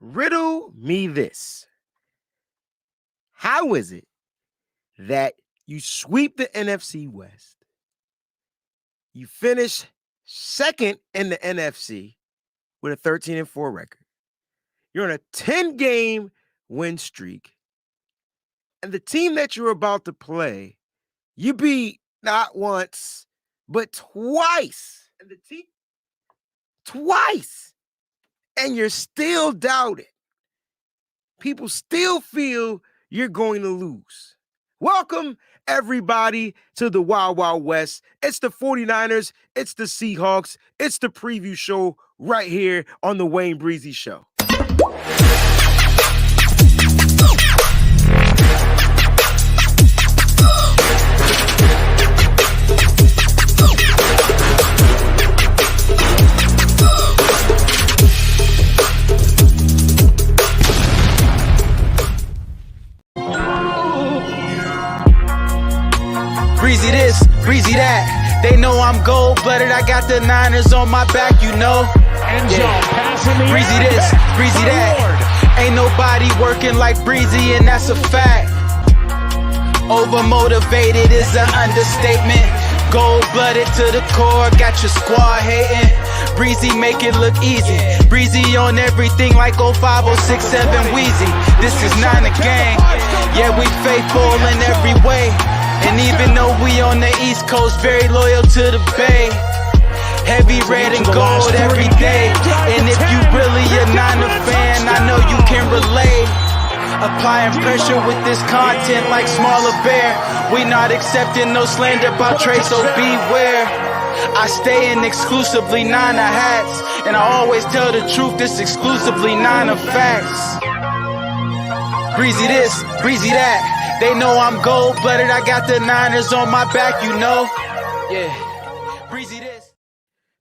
Riddle me this. How is it that you sweep the NFC West, you finish second in the NFC with a 13-4 record, you're on a 10-game win streak, and the team that you're about to play, you beat not once, but twice. And the team twice. And you're still doubted. People still feel you're going to lose. Welcome, everybody, to the Wild Wild West. It's the 49ers. It's the Seahawks. It's the preview show right here on the Wayne Breezie Show. Breezy this, breezy that. They know I'm gold-blooded. I got the Niners on my back, you know. Breezy this, breezy that. Ain't nobody working like Breezy, and that's a fact. Overmotivated is an understatement. Gold-blooded to the core, got your squad hating. Breezy make it look easy. Breezy on everything like 05067 Wheezy. This is not a gang. Yeah, we faithful in every way. And even though we on the East Coast, very loyal to the Bay. Heavy red and gold every day. And if you really a Niner fan, I know you can relate. Applying pressure with this content like Smaller Bear. We not accepting no slander about Trey, so beware. I stay in exclusively Niner hats. And I always tell the truth, this exclusively Niner facts. Breezy this, breezy that. They know I'm gold-blooded. I got the Niners on my back, you know. Yeah. Breezy this.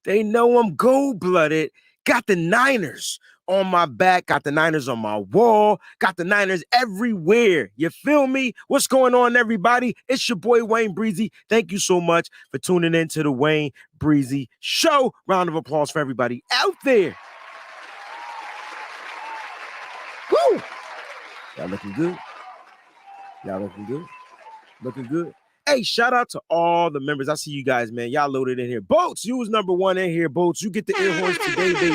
They know I'm gold-blooded. Got the Niners on my back. Got the Niners on my wall. Got the Niners everywhere. You feel me? What's going on, everybody? It's your boy, Wayne Breezie. Thank you so much for tuning in to the Wayne Breezie Show. Round of applause for everybody out there. Woo! Y'all looking good. Y'all looking good. Looking good. Hey, shout out to all the members. I see you guys, man. Y'all loaded in here. Boats, you was number one in here, Boats. You get the air horns today, baby.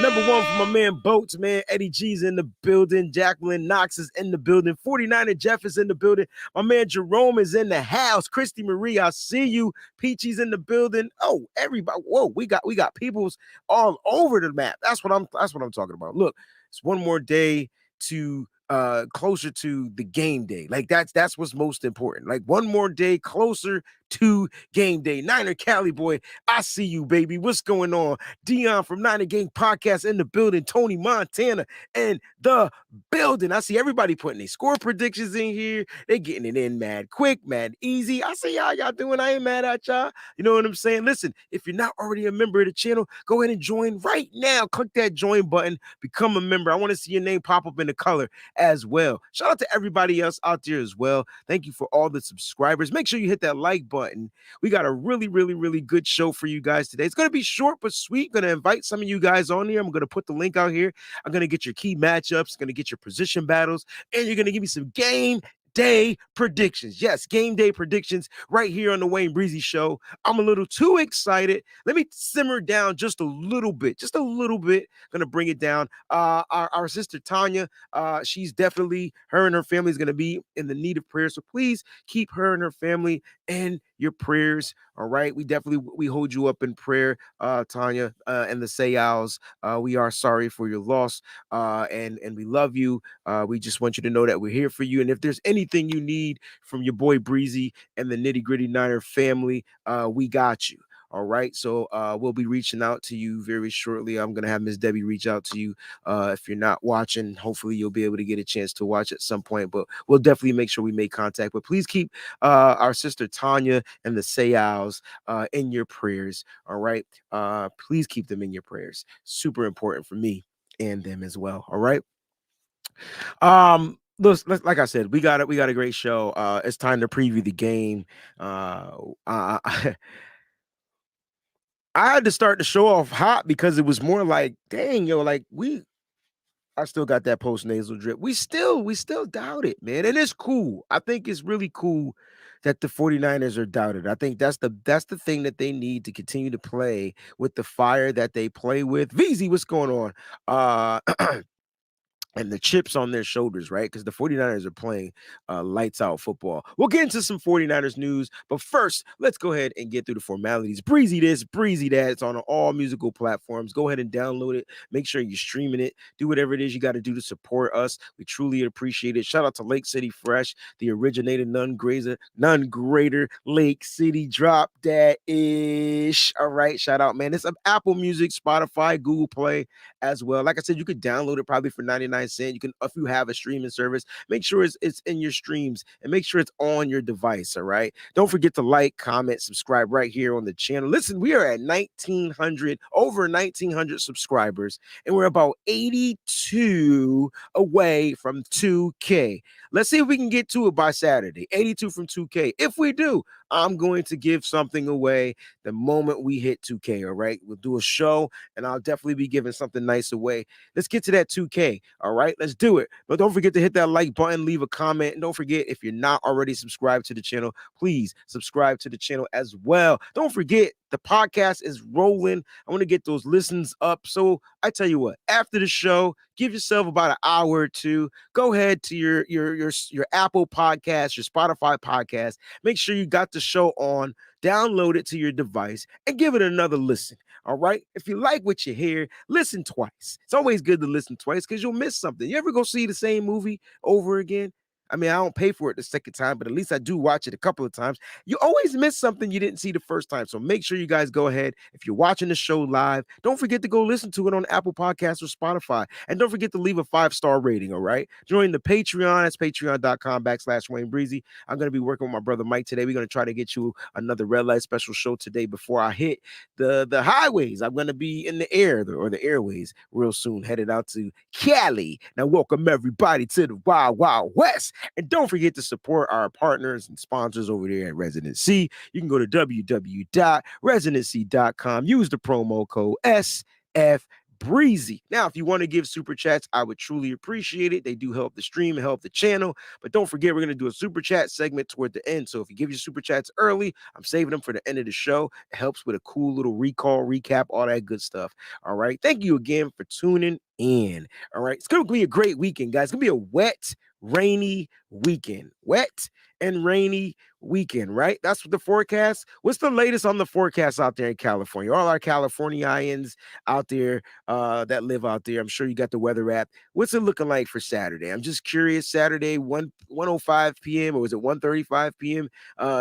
Number one for my man Boats, man. Eddie G's in the building. Jacqueline Knox is in the building. 49er Jeff is in the building. My man Jerome is in the house. Christy Marie, I see you. Peachy's in the building. Oh, everybody. Whoa, we got peoples all over the map. That's what I'm talking about. Look, it's one more day to closer to the game day. Like that's what's most important. Like one more day closer to game day. Niner Cali boy, I see you, baby. What's going on? Dion from Niner Gang Podcast in the building. Tony Montana in the building. I see everybody putting their score predictions in here. They getting it in mad quick, mad easy. I see y'all doing. I ain't mad at y'all. You know what I'm saying? Listen, if you're not already a member of the channel, go ahead and join right now. Click that join button. Become a member. I want to see your name pop up in the color as well. Shout out to everybody else out there as well. Thank you for all the subscribers. Make sure you hit that like button. We got a really, really, really good show for you guys today. It's going to be short but sweet. Going to invite some of you guys on here. I'm going to put the link out here. I'm going to get your key matchups, going to get your position battles, and you're going to give me some game day predictions. Yes, game day predictions right here on the Wayne Breezie Show. I'm a little too excited. Let me simmer down just a little bit. Gonna bring it down. Our sister Tanya, she's definitely, her and her family is gonna be in the need of prayer. So please keep her and her family in your prayers. All right. We hold you up in prayer, Tanya, and the Sayals. We are sorry for your loss. And we love you. We just want you to know that we're here for you. And if there's anything you need from your boy Breezy and the Nitty Gritty Niner family, we got you. All right. So we'll be reaching out to you very shortly. I'm going to have Miss Debbie reach out to you. If you're not watching, hopefully you'll be able to get a chance to watch at some point, but we'll definitely make sure we make contact. But please keep our sister Tanya and the Sayals in your prayers. All right. Please keep them in your prayers. Super important for me and them as well. All right. Like I said, we got a great show. It's time to preview the game. I had to start the show off hot because it was more like, dang, yo, like we I still got that post nasal drip. We still doubt it, man. And it's cool. I think it's really cool that the 49ers are doubted. I think that's the thing that they need to continue to play with the fire that they play with. VZ, what's going on? And the chips on their shoulders, right? Because the 49ers are playing lights out football. We'll get into some 49ers news, but first, let's go ahead and get through the formalities. Breezy this, Breezy that. It's on all musical platforms. Go ahead and download it. Make sure you're streaming it. Do whatever it is you got to do to support us. We truly appreciate it. Shout out to Lake City Fresh, the originator, none greater Lake City drop that ish. All right, shout out, man. It's Apple Music, Spotify, Google Play as well. Like I said, you could download it probably for 99 cents. You can, if you have a streaming service, make sure it's in your streams and make sure it's on your device. All right. Don't forget to like, comment, subscribe right here on the channel. Listen, we are at 1,900, over 1,900 subscribers, and we're about 82 away from 2K. Let's see if we can get to it by Saturday. 82 from 2K. If we do, I'm going to give something away the moment we hit 2K. All right. We'll do a show and I'll definitely be giving something nice away. Let's get to that 2K. All right. Let's do it. But don't forget to hit that like button, leave a comment. And don't forget, if you're not already subscribed to the channel, please subscribe to the channel as well. Don't forget, the podcast is rolling. I want to get those listens up. So I tell you what, after the show, give yourself about an hour or two. Go ahead to your Apple podcast, your Spotify podcast. Make sure you got the show on, download it to your device, and give it another listen. All right. If you like what you hear, listen twice. It's always good to listen twice because you'll miss something. You ever go see the same movie over again? I mean, I don't pay for it the second time, but at least I do watch it a couple of times. You always miss something you didn't see the first time. So make sure you guys go ahead. If you're watching the show live, don't forget to go listen to it on Apple Podcasts or Spotify. And don't forget to leave a 5-star rating, all right? Join the Patreon. That's patreon.com/Wayne Breezy. I'm going to be working with my brother Mike today. We're going to try to get you another Red Light special show today before I hit the highways. I'm going to be in the air or the airways real soon, headed out to Cali. Now, welcome everybody to the Wild Wild West. And don't forget to support our partners and sponsors over there at Residency. You can go to www.residency.com. Use the promo code SF Breezy. Now, if you want to give super chats, I would truly appreciate it. They do help the stream and help the channel. But don't forget, we're going to do a super chat segment toward the end. So if you give your super chats early, I'm saving them for the end of the show. It helps with a cool little recap, all that good stuff. All right. Thank you again for tuning in. All right. It's going to be a great weekend, guys. It's going to be a wet, rainy weekend. Wet and rainy weekend, right? That's what the forecast. What's the latest on the forecast out there in California? All our Californians out there that live out there, I'm sure you got the weather app. What's it looking like for Saturday? I'm just curious. Saturday, 1:05 p.m. or was it 1:35 p.m.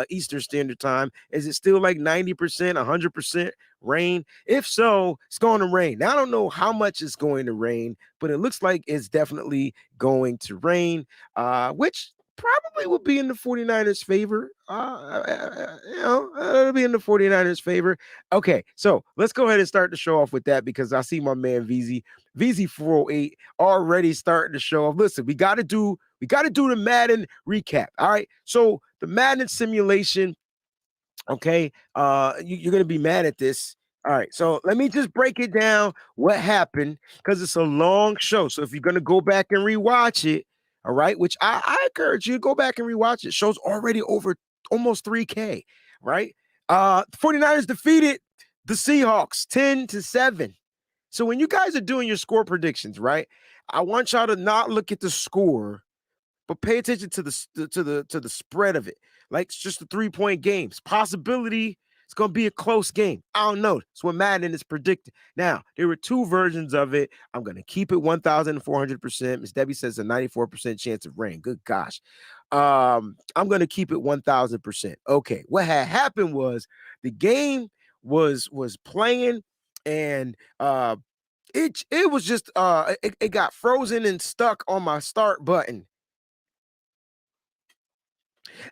Eastern Standard Time? Is it still like 90%, 100% rain? If so, it's going to rain. Now, I don't know how much it's going to rain, but it looks like it's definitely going to rain, which probably would be in the 49ers' favor. It'll be in the 49ers' favor. Okay, so let's go ahead and start the show off with that because I see my man VZ408 already starting the show off. Listen, we got to do the Madden recap. All right, so the Madden simulation. Okay, you're gonna be mad at this. All right, so let me just break it down what happened because it's a long show. So if you're gonna go back and rewatch it, all right, which I encourage you to go back and rewatch it. Show's already over almost 3K, right? 49ers defeated the Seahawks 10-7. So when you guys are doing your score predictions, right? I want y'all to not look at the score, but pay attention to the spread of it. Like it's just a 3-point games. Possibility it's going to be a close game. I don't know. It's what Madden is predicting. Now, there were two versions of it. I'm going to keep it 1,400%. Miss Debbie says a 94% chance of rain. Good gosh. I'm going to keep it 1,000%. Okay. What had happened was the game was playing and it was just it got frozen and stuck on my start button.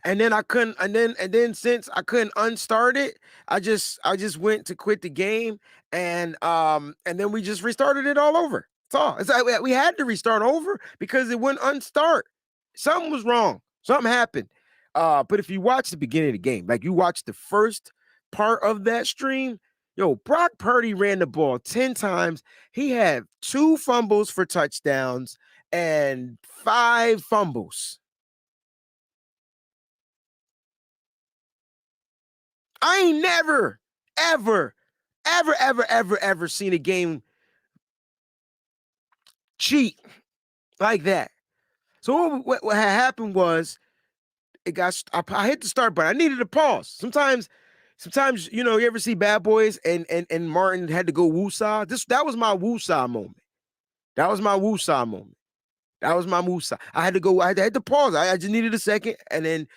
And then I couldn't, and then since I couldn't unstart it, I just went to quit the game, and then we just restarted it all over. That's all. It's like we had to restart over because it wouldn't unstart. Something was wrong. Something happened. But if you watch the beginning of the game, like you watch the first part of that stream, Yo, Brock Purdy ran the ball 10 times. He had 2 fumbles for touchdowns and 5 fumbles. I ain't never, ever seen a game cheat like that. So what had happened was I hit the start button. I needed a pause. Sometimes, you ever see Bad Boys and Martin had to go woosah? That was my woosah moment. That was my woosah moment. That was my woosah. I had to hit the pause. I just needed a second, and then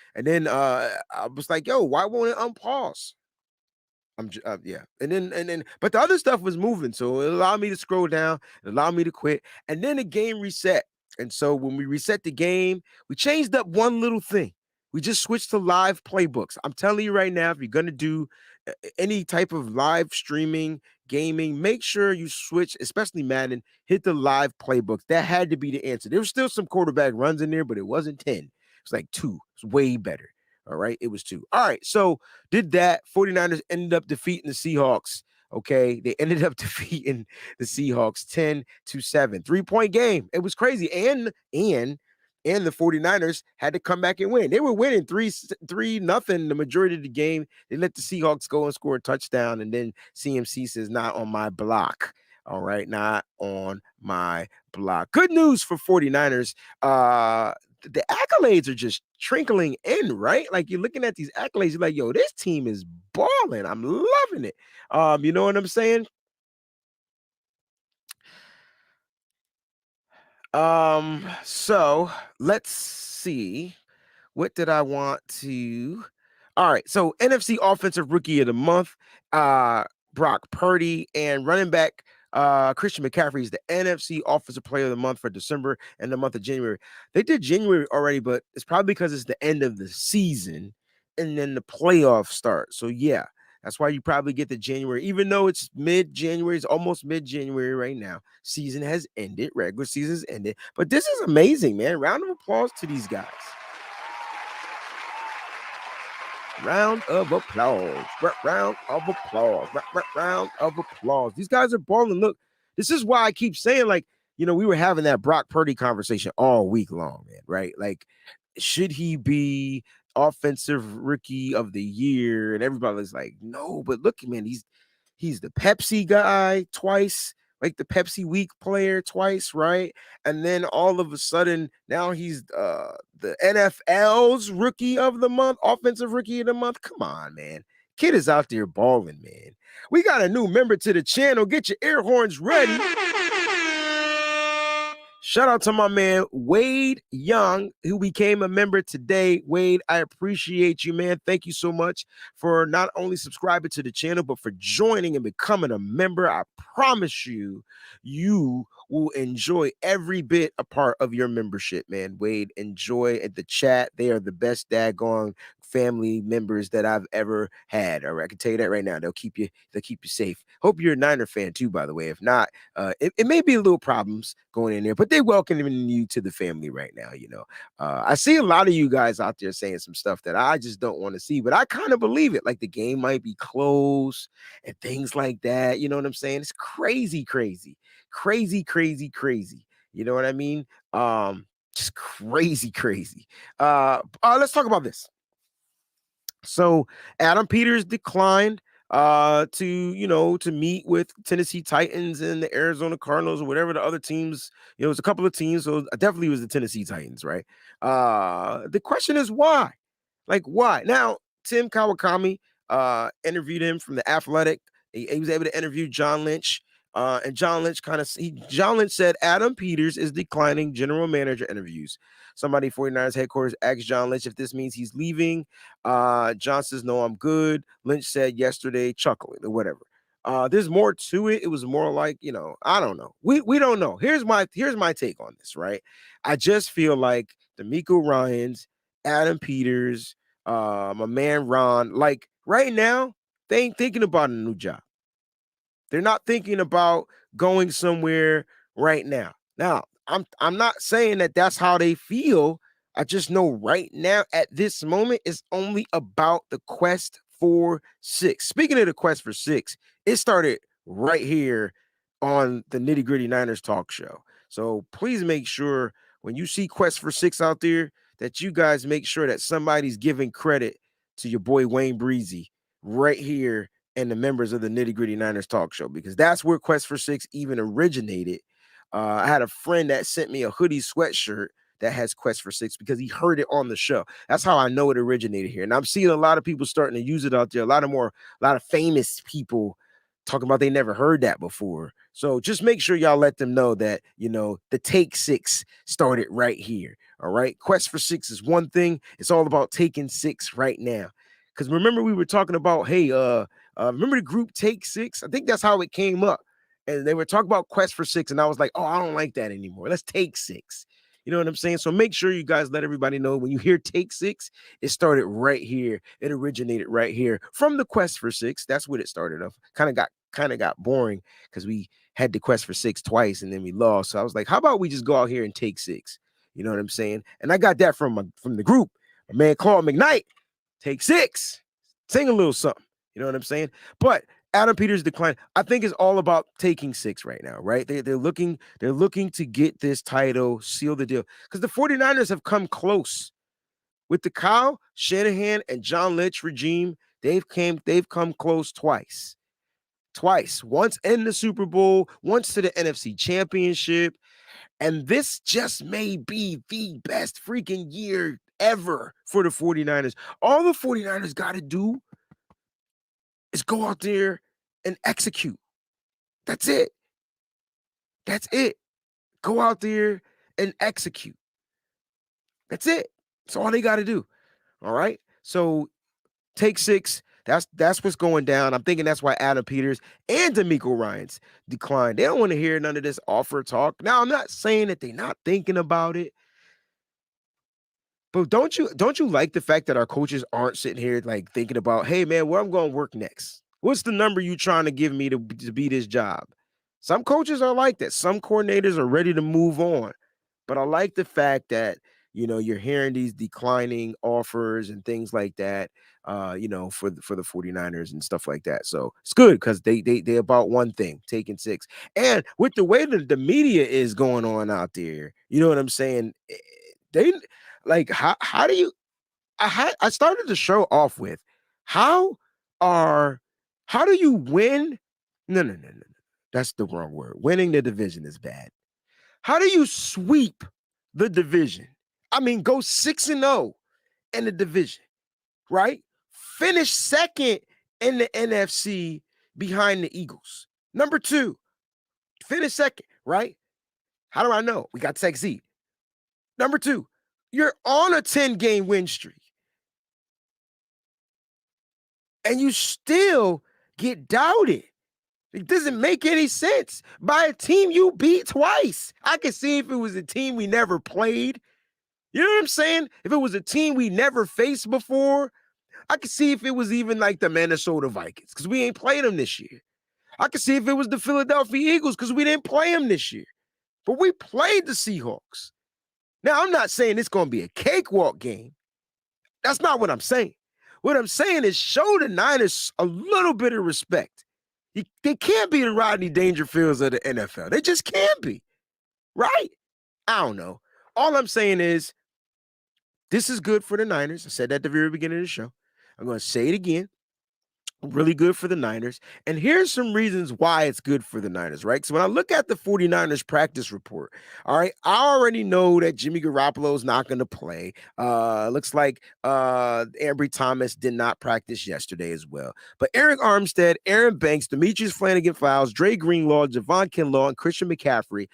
I was like, yo, why won't it unpause? Yeah, and then, but the other stuff was moving, so it allowed me to scroll down, it allowed me to quit, and then the game reset. And so when we reset the game, we changed up one little thing. We just switched to live playbooks. I'm telling you right now, if you're gonna do any type of live streaming gaming, make sure you switch, especially Madden, hit the live playbooks. That had to be the answer. There was still some quarterback runs in there, but it wasn't 10. It's like 2. It's way better. All right. It was 2. All right. So did that. 49ers ended up defeating the Seahawks. Okay. They ended up defeating the Seahawks 10-7. 3-point game. It was crazy. And the 49ers had to come back and win. They were winning 3-0 the majority of the game. They let the Seahawks go and score a touchdown. And then CMC says, not on my block. All right. Not on my block. Good news for 49ers. The accolades are just trickling in, right? Like you're looking at these accolades, you're like, yo, this team is balling. I'm loving it. You know what I'm saying? So let's see. What did I want to? All right. So NFC Offensive Rookie of the Month, Brock Purdy, and running back Christian McCaffrey is the NFC Offensive Player of the Month for December and the month of January. They did January already, but it's probably because it's the end of the season and then the playoffs start. So yeah, that's why you probably get the January, even though it's mid-January, it's almost mid-January right now. Season has ended, regular season's ended. But this is amazing, man. Round of applause to these guys. Round of applause. Round of applause. Round of applause. These guys are balling. Look, this is why I keep saying, like, we were having that Brock Purdy conversation all week long, man, right? Like, should he be offensive rookie of the year? And everybody's like, no, but look, man, he's the Pepsi guy twice, like the Pepsi Week player twice, right? And then all of a sudden, now he's the NFL's rookie of the month, offensive rookie of the month. Come on, man. Kid is out there balling, man. We got a new member to the channel. Get your air horns ready. Shout out to my man, Wade Young, who became a member today. Wade, I appreciate you, man. Thank you so much for not only subscribing to the channel, but for joining and becoming a member. I promise you, you will enjoy every bit a part of your membership, man. Wade, enjoy the chat. They are the best daggone family members that I've ever had. All right, I can tell you that right now. They'll keep you safe. Hope you're a Niner fan too, by the way. If not, it may be a little problems going in there, but they're welcoming you to the family right now. I see a lot of you guys out there saying some stuff that I just don't want to see, but I kind of believe it. Like the game might be close and things like that. You know what I'm saying? It's crazy. You know what I mean? Just crazy. Let's talk about this. So Adam Peters declined to meet with Tennessee Titans and the Arizona Cardinals or whatever the other teams. It was a couple of teams, so definitely was the Tennessee Titans, right? The question is why? Like why? Now Tim Kawakami interviewed him from The Athletic. He was able to interview John Lynch. And John Lynch John Lynch said Adam Peters is declining general manager interviews. Somebody 49ers headquarters asked John Lynch if this means he's leaving. John says, no, I'm good. Lynch said yesterday, chuckling or whatever. There's more to it. It was more like, I don't know. We don't know. Here's my take on this, right? I just feel like D'Amico Ryans, Adam Peters, my man Ron, like right now, they ain't thinking about a new job. They're not thinking about going somewhere right now. Now, I'm not saying that that's how they feel. I just know right now at this moment it's only about the quest for 6. Speaking of the quest for 6, It started right here on the Nitty Gritty Niners Talk Show. So please make sure when you see Quest for Six out there that you guys make sure that somebody's giving credit to your boy Wayne Breezie right here and the members of the Nitty Gritty Niners Talk Show, because that's where Quest for Six even originated. I had a friend that sent me a hoodie sweatshirt that has Quest for Six because he heard it on the show. That's how I know it originated here. And I'm seeing a lot of people starting to use it out there. A lot of famous people talking about they never heard that before. So just make sure y'all let them know that, the Take Six started right here. All right. Quest for Six is one thing. It's all about taking six right now. Because remember, we were talking about, hey, remember the group Take Six? I think that's how it came up. And they were talking about Quest for Six. And I was like, oh, I don't like that anymore. Let's take six. You know what I'm saying? So make sure you guys let everybody know when you hear Take Six, it started right here. It originated right here from the Quest for Six. That's what it started off. Kind of got boring because we had the Quest for Six twice and then we lost. So I was like, how about we just go out here and take six? You know what I'm saying? And I got that from the group. My man Claude McKnight, Take Six. Sing a little something. You know what I'm saying? But Adam Peters' decline, I think, is all about taking six right now, right? They're looking to get this title, seal the deal. Because the 49ers have come close. With the Kyle Shanahan and John Lynch regime, they've come close twice. Once in the Super Bowl, once to the NFC Championship. And this just may be the best freaking year ever for the 49ers. All the 49ers got to do is go out there and execute. That's it. Go out there and execute. That's it. That's all they got to do. All right. So Take Six. That's what's going down. I'm thinking that's why Adam Peters and D'Amico Ryans declined. They don't want to hear none of this offer talk. Now, I'm not saying that they're not thinking about it. But don't you like the fact that our coaches aren't sitting here like thinking about, hey man, where I'm going to work next? What's the number you trying to give me to be this job? Some coaches are like that. Some coordinators are ready to move on. But I like the fact that, you're hearing these declining offers and things like that, for the 49ers and stuff like that. So it's good because they about one thing, taking six. And with the way that the media is going on out there, you know what I'm saying? They like how do you I started the show off with how do you win? No. That's the wrong word. Winning the division is bad. How do you sweep the division? I mean, go 6-0 in the division, right? Finish second in the NFC behind the Eagles. Number 2, finish second, right? How do I know? We got second seed. Number 2, you're on a 10-game win streak. And you still get doubted. It doesn't make any sense by a team you beat twice. I could see if it was a team we never played. You know what I'm saying? If it was a team we never faced before, I could see if it was even like the Minnesota Vikings because we ain't played them this year. I could see if it was the Philadelphia Eagles because we didn't play them this year. But we played the Seahawks. Now, I'm not saying it's going to be a cakewalk game. That's not what I'm saying. What I'm saying is show the Niners a little bit of respect. They can't be the Rodney Dangerfields of the NFL. They just can't be, right? I don't know. All I'm saying is this is good for the Niners. I said that at the very beginning of the show. I'm going to say it again. Really good for the Niners. And here's some reasons why it's good for the Niners, right? So when I look at the 49ers practice report, all right, I already know that Jimmy Garoppolo is not going to play. Looks like Ambry Thomas did not practice yesterday as well. But Eric Armstead, Aaron Banks, Demetrius Flanagan-Files, Dre Greenlaw, Javon Kinlaw, and Christian McCaffrey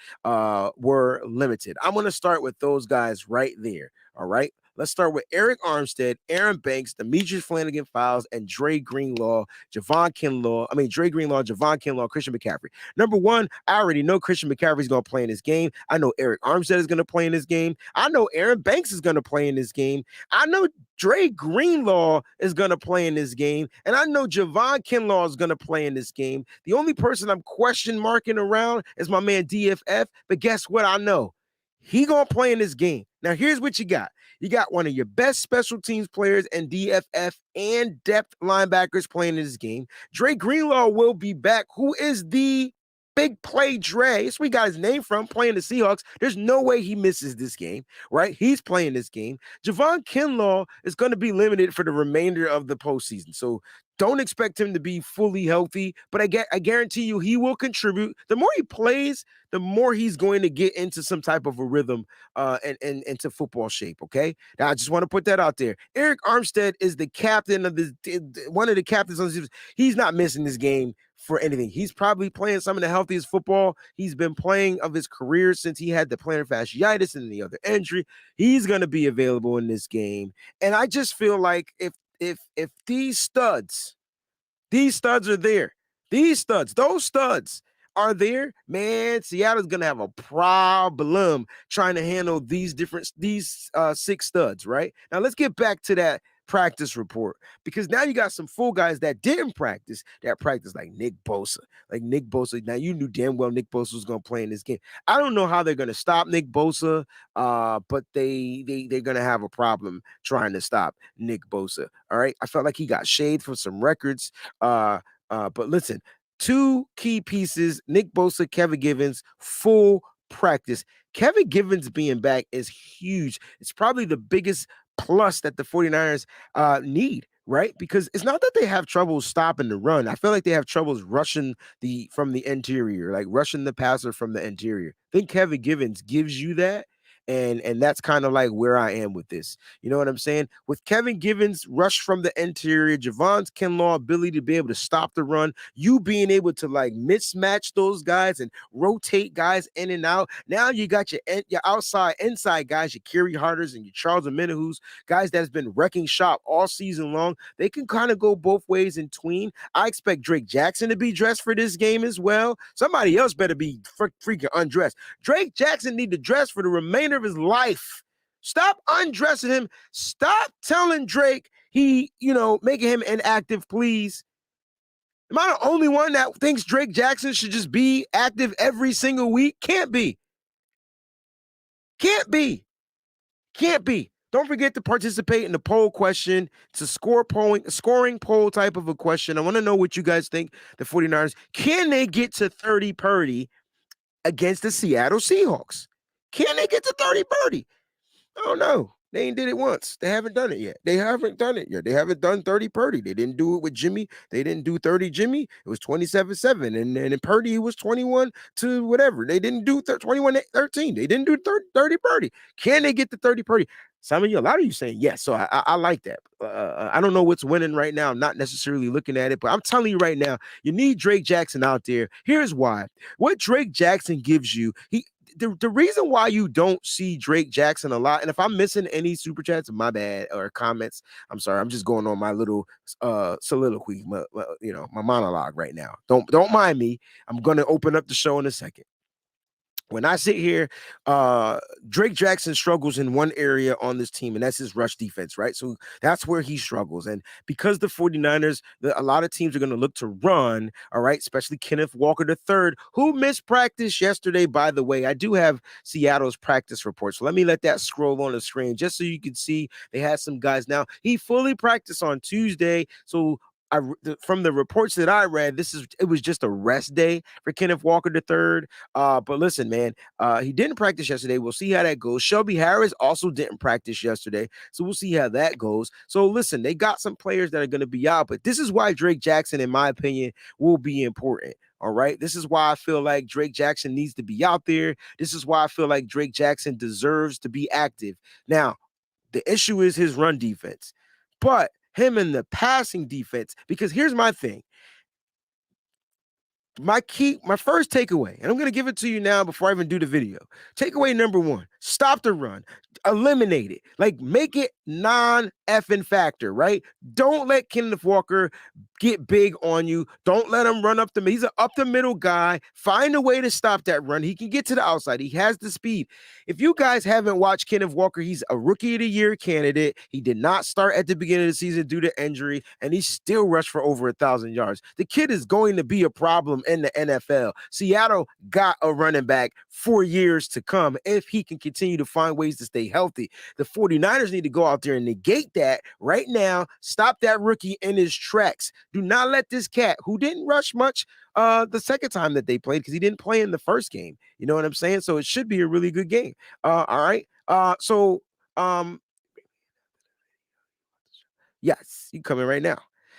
were limited. I'm going to start with those guys right there, all right? Let's start with Eric Armstead, Aaron Banks, Demetrius Flanagan-Files, and Dre Greenlaw, Javon Kinlaw, Christian McCaffrey. Number 1, I already know Christian McCaffrey is going to play in this game. I know Eric Armstead is going to play in this game. I know Aaron Banks is going to play in this game. I know Dre Greenlaw is going to play in this game. And I know Javon Kinlaw is going to play in this game. The only person I'm question marking around is my man DFF. But guess what I know? He gonna play in this game. Now, here's what you got. You got one of your best special teams players and DFF and depth linebackers playing in this game. Dre Greenlaw will be back, who is the big play Dre. That's where we got his name from, playing the Seahawks. There's no way he misses this game, right? He's playing this game. Javon Kinlaw is going to be limited for the remainder of the postseason. So don't expect him to be fully healthy, but I guarantee you he will contribute. The more he plays, the more he's going to get into some type of a rhythm and into football shape. Okay. Now I just want to put that out there. Eric Armstead is the captain of this, one of the captains on this. He's not missing this game for anything. He's probably playing some of the healthiest football he's been playing of his career since he had the plantar fasciitis and the other injury. He's going to be available in this game. And I just feel like if these studs are there, those studs are there, man, Seattle's gonna have a problem trying to handle these six studs, right? Now let's get back to that practice report, because now you got some full guys that didn't practice, like Nick Bosa. Now you knew damn well Nick Bosa was gonna play in this game. I don't know how they're gonna stop Nick Bosa, but they're gonna have a problem trying to stop Nick Bosa. All right. I felt like he got shade for some records. But listen, two key pieces: Nick Bosa, Kevin Givens, full practice. Kevin Givens being back is huge. It's probably the biggest plus that the 49ers need, right? Because it's not that they have trouble stopping the run. I feel like they have troubles rushing from the interior, like rushing the passer from the interior. I think Kevin Givens gives you that. And that's kind of like where I am with this. You know what I'm saying? With Kevin Givens, rush from the interior, Javon Kinlaw ability to be able to stop the run, you being able to like mismatch those guys and rotate guys in and out. Now you got your outside, inside guys, your Kerry Harders and your Charles Omenahus, guys that has been wrecking shop all season long. They can kind of go both ways in tween. I expect Drake Jackson to be dressed for this game as well. Somebody else better be freaking undressed. Drake Jackson need to dress for the remainder of his life. Stop undressing him. Stop telling Drake making him inactive, please. Am I the only one that thinks Drake Jackson should just be active every single week? Can't be. Don't forget to participate in the poll question. It's a scoring poll type of a question. I want to know what you guys think. The 49ers, can they get to 30 Purdy against the Seattle Seahawks? Can they get to 30 Purdy? I don't know. They ain't did it once. They haven't done it yet. They haven't done 30 Purdy. They didn't do it with Jimmy. They didn't do 30 Jimmy. It was 27-7. And in Purdy, it was 21 to whatever. They didn't do 21-13. They didn't do 30 Purdy. Can they get to 30 Purdy? A lot of you saying yes. So I like that. I don't know what's winning right now. I'm not necessarily looking at it, but I'm telling you right now, you need Drake Jackson out there. Here's why. What Drake Jackson gives you, the reason why you don't see Drake Jackson a lot, and if I'm missing any super chats, my bad, or comments, I'm sorry. I'm just going on my little soliloquy, my monologue right now. Don't mind me. I'm gonna open up the show in a second. When I sit here, Drake Jackson struggles in one area on this team, and that's his rush defense, right? So that's where he struggles. And because the 49ers, a lot of teams are going to look to run, all right, especially Kenneth Walker III, who missed practice yesterday, by the way. I do have Seattle's practice report, so let me let that scroll on the screen just so you can see they had some guys. Now, he fully practiced on Tuesday, so from the reports that I read, it was just a rest day for Kenneth Walker III. But listen, man, he didn't practice yesterday. We'll see how that goes. Shelby Harris also didn't practice yesterday, so we'll see how that goes. So listen, they got some players that are going to be out, but this is why Drake Jackson, in my opinion, will be important. All right. This is why I feel like Drake Jackson needs to be out there. This is why I feel like Drake Jackson deserves to be active. Now, the issue is his run defense, but him in the passing defense, because here's my thing. My first takeaway, and I'm going to give it to you now before I even do the video. Takeaway number one, stop the run. Eliminate it. Like, make it non-effing factor, right? Don't let Kenneth Walker get big on you. Don't let him run up the middle. He's an up-the-middle guy. Find a way to stop that run. He can get to the outside. He has the speed. If you guys haven't watched Kenneth Walker, he's a Rookie of the Year candidate. He did not start at the beginning of the season due to injury, and he still rushed for over 1,000 yards. The kid is going to be a problem in the NFL. Seattle got a running back for years to come if he can continue to find ways to stay healthy. The 49ers need to go out there and negate that right now. Stop that rookie in his tracks. Do not let this cat, who didn't rush much the second time that they played, because he didn't play in the first game. You know what I'm saying? So it should be a really good game. All right. Yes, you coming right now.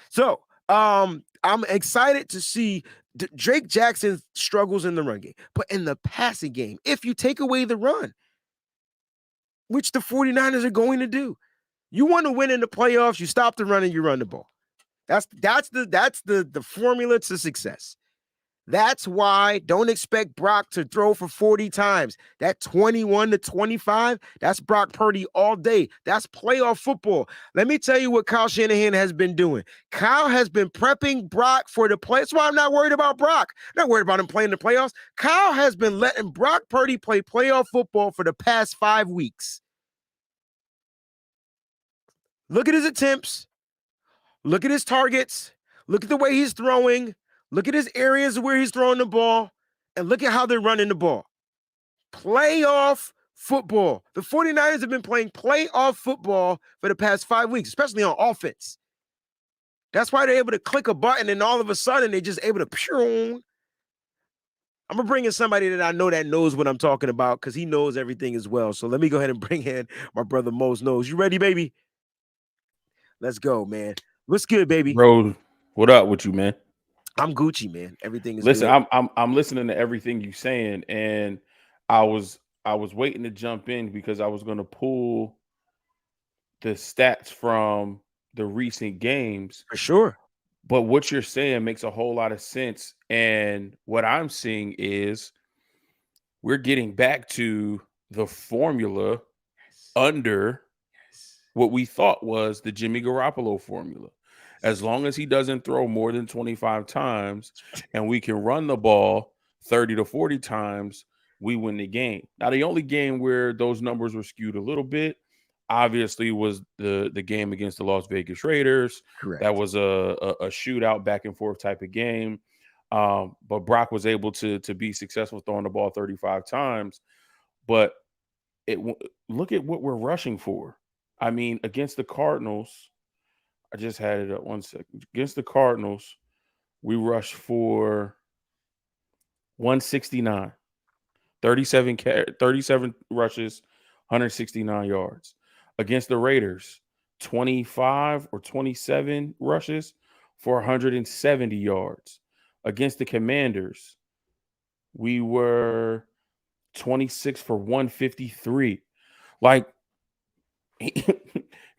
So I'm excited to see Drake Jackson struggles in the run game, but in the passing game, if you take away the run, which the 49ers are going to do, you want to win in the playoffs, you stop the run and you run the ball. That's the formula to success. That's why don't expect Brock to throw for 40 times. That 21 to 25, that's Brock Purdy all day. That's playoff football. Let me tell you what Kyle Shanahan has been doing. Kyle has been prepping Brock for the play. That's why I'm not worried about Brock. I'm not worried about him playing the playoffs. Kyle has been letting Brock Purdy play playoff football for the past 5 weeks. Look at his attempts. Look at his targets. Look at the way he's throwing. Look at his areas where he's throwing the ball, and look at how they're running the ball. Playoff football. The 49ers have been playing playoff football for the past 5 weeks, especially on offense. That's why they're able to click a button, and all of a sudden, they're just able to pew. I'm going to bring in somebody that I know that knows what I'm talking about, because he knows everything as well. So let me go ahead and bring in my brother Mose Knows. You ready, baby? Let's go, man. What's good, baby? Bro, what up with you, man? I'm Gucci, man. Everything is Listen, good. I'm listening to everything you're saying, and I was waiting to jump in because I was going to pull the stats from the recent games. For sure. But what you're saying makes a whole lot of sense, and what I'm seeing is we're getting back to the formula under what we thought was the Jimmy Garoppolo formula. As long as he doesn't throw more than 25 times and we can run the ball 30 to 40 times, we win the game. Now, the only game where those numbers were skewed a little bit, obviously, was the game against the Las Vegas Raiders. Correct. That was a shootout, back and forth type of game. But Brock was able to be successful throwing the ball 35 times. But look at what we're rushing for. I mean, against the Cardinals, I just had it up 1 second. Against the Cardinals, we rushed for 169, 37 rushes, 169 yards. Against the Raiders, 25 or 27 rushes for 170 yards. Against the Commanders, we were 26 for 153. Like,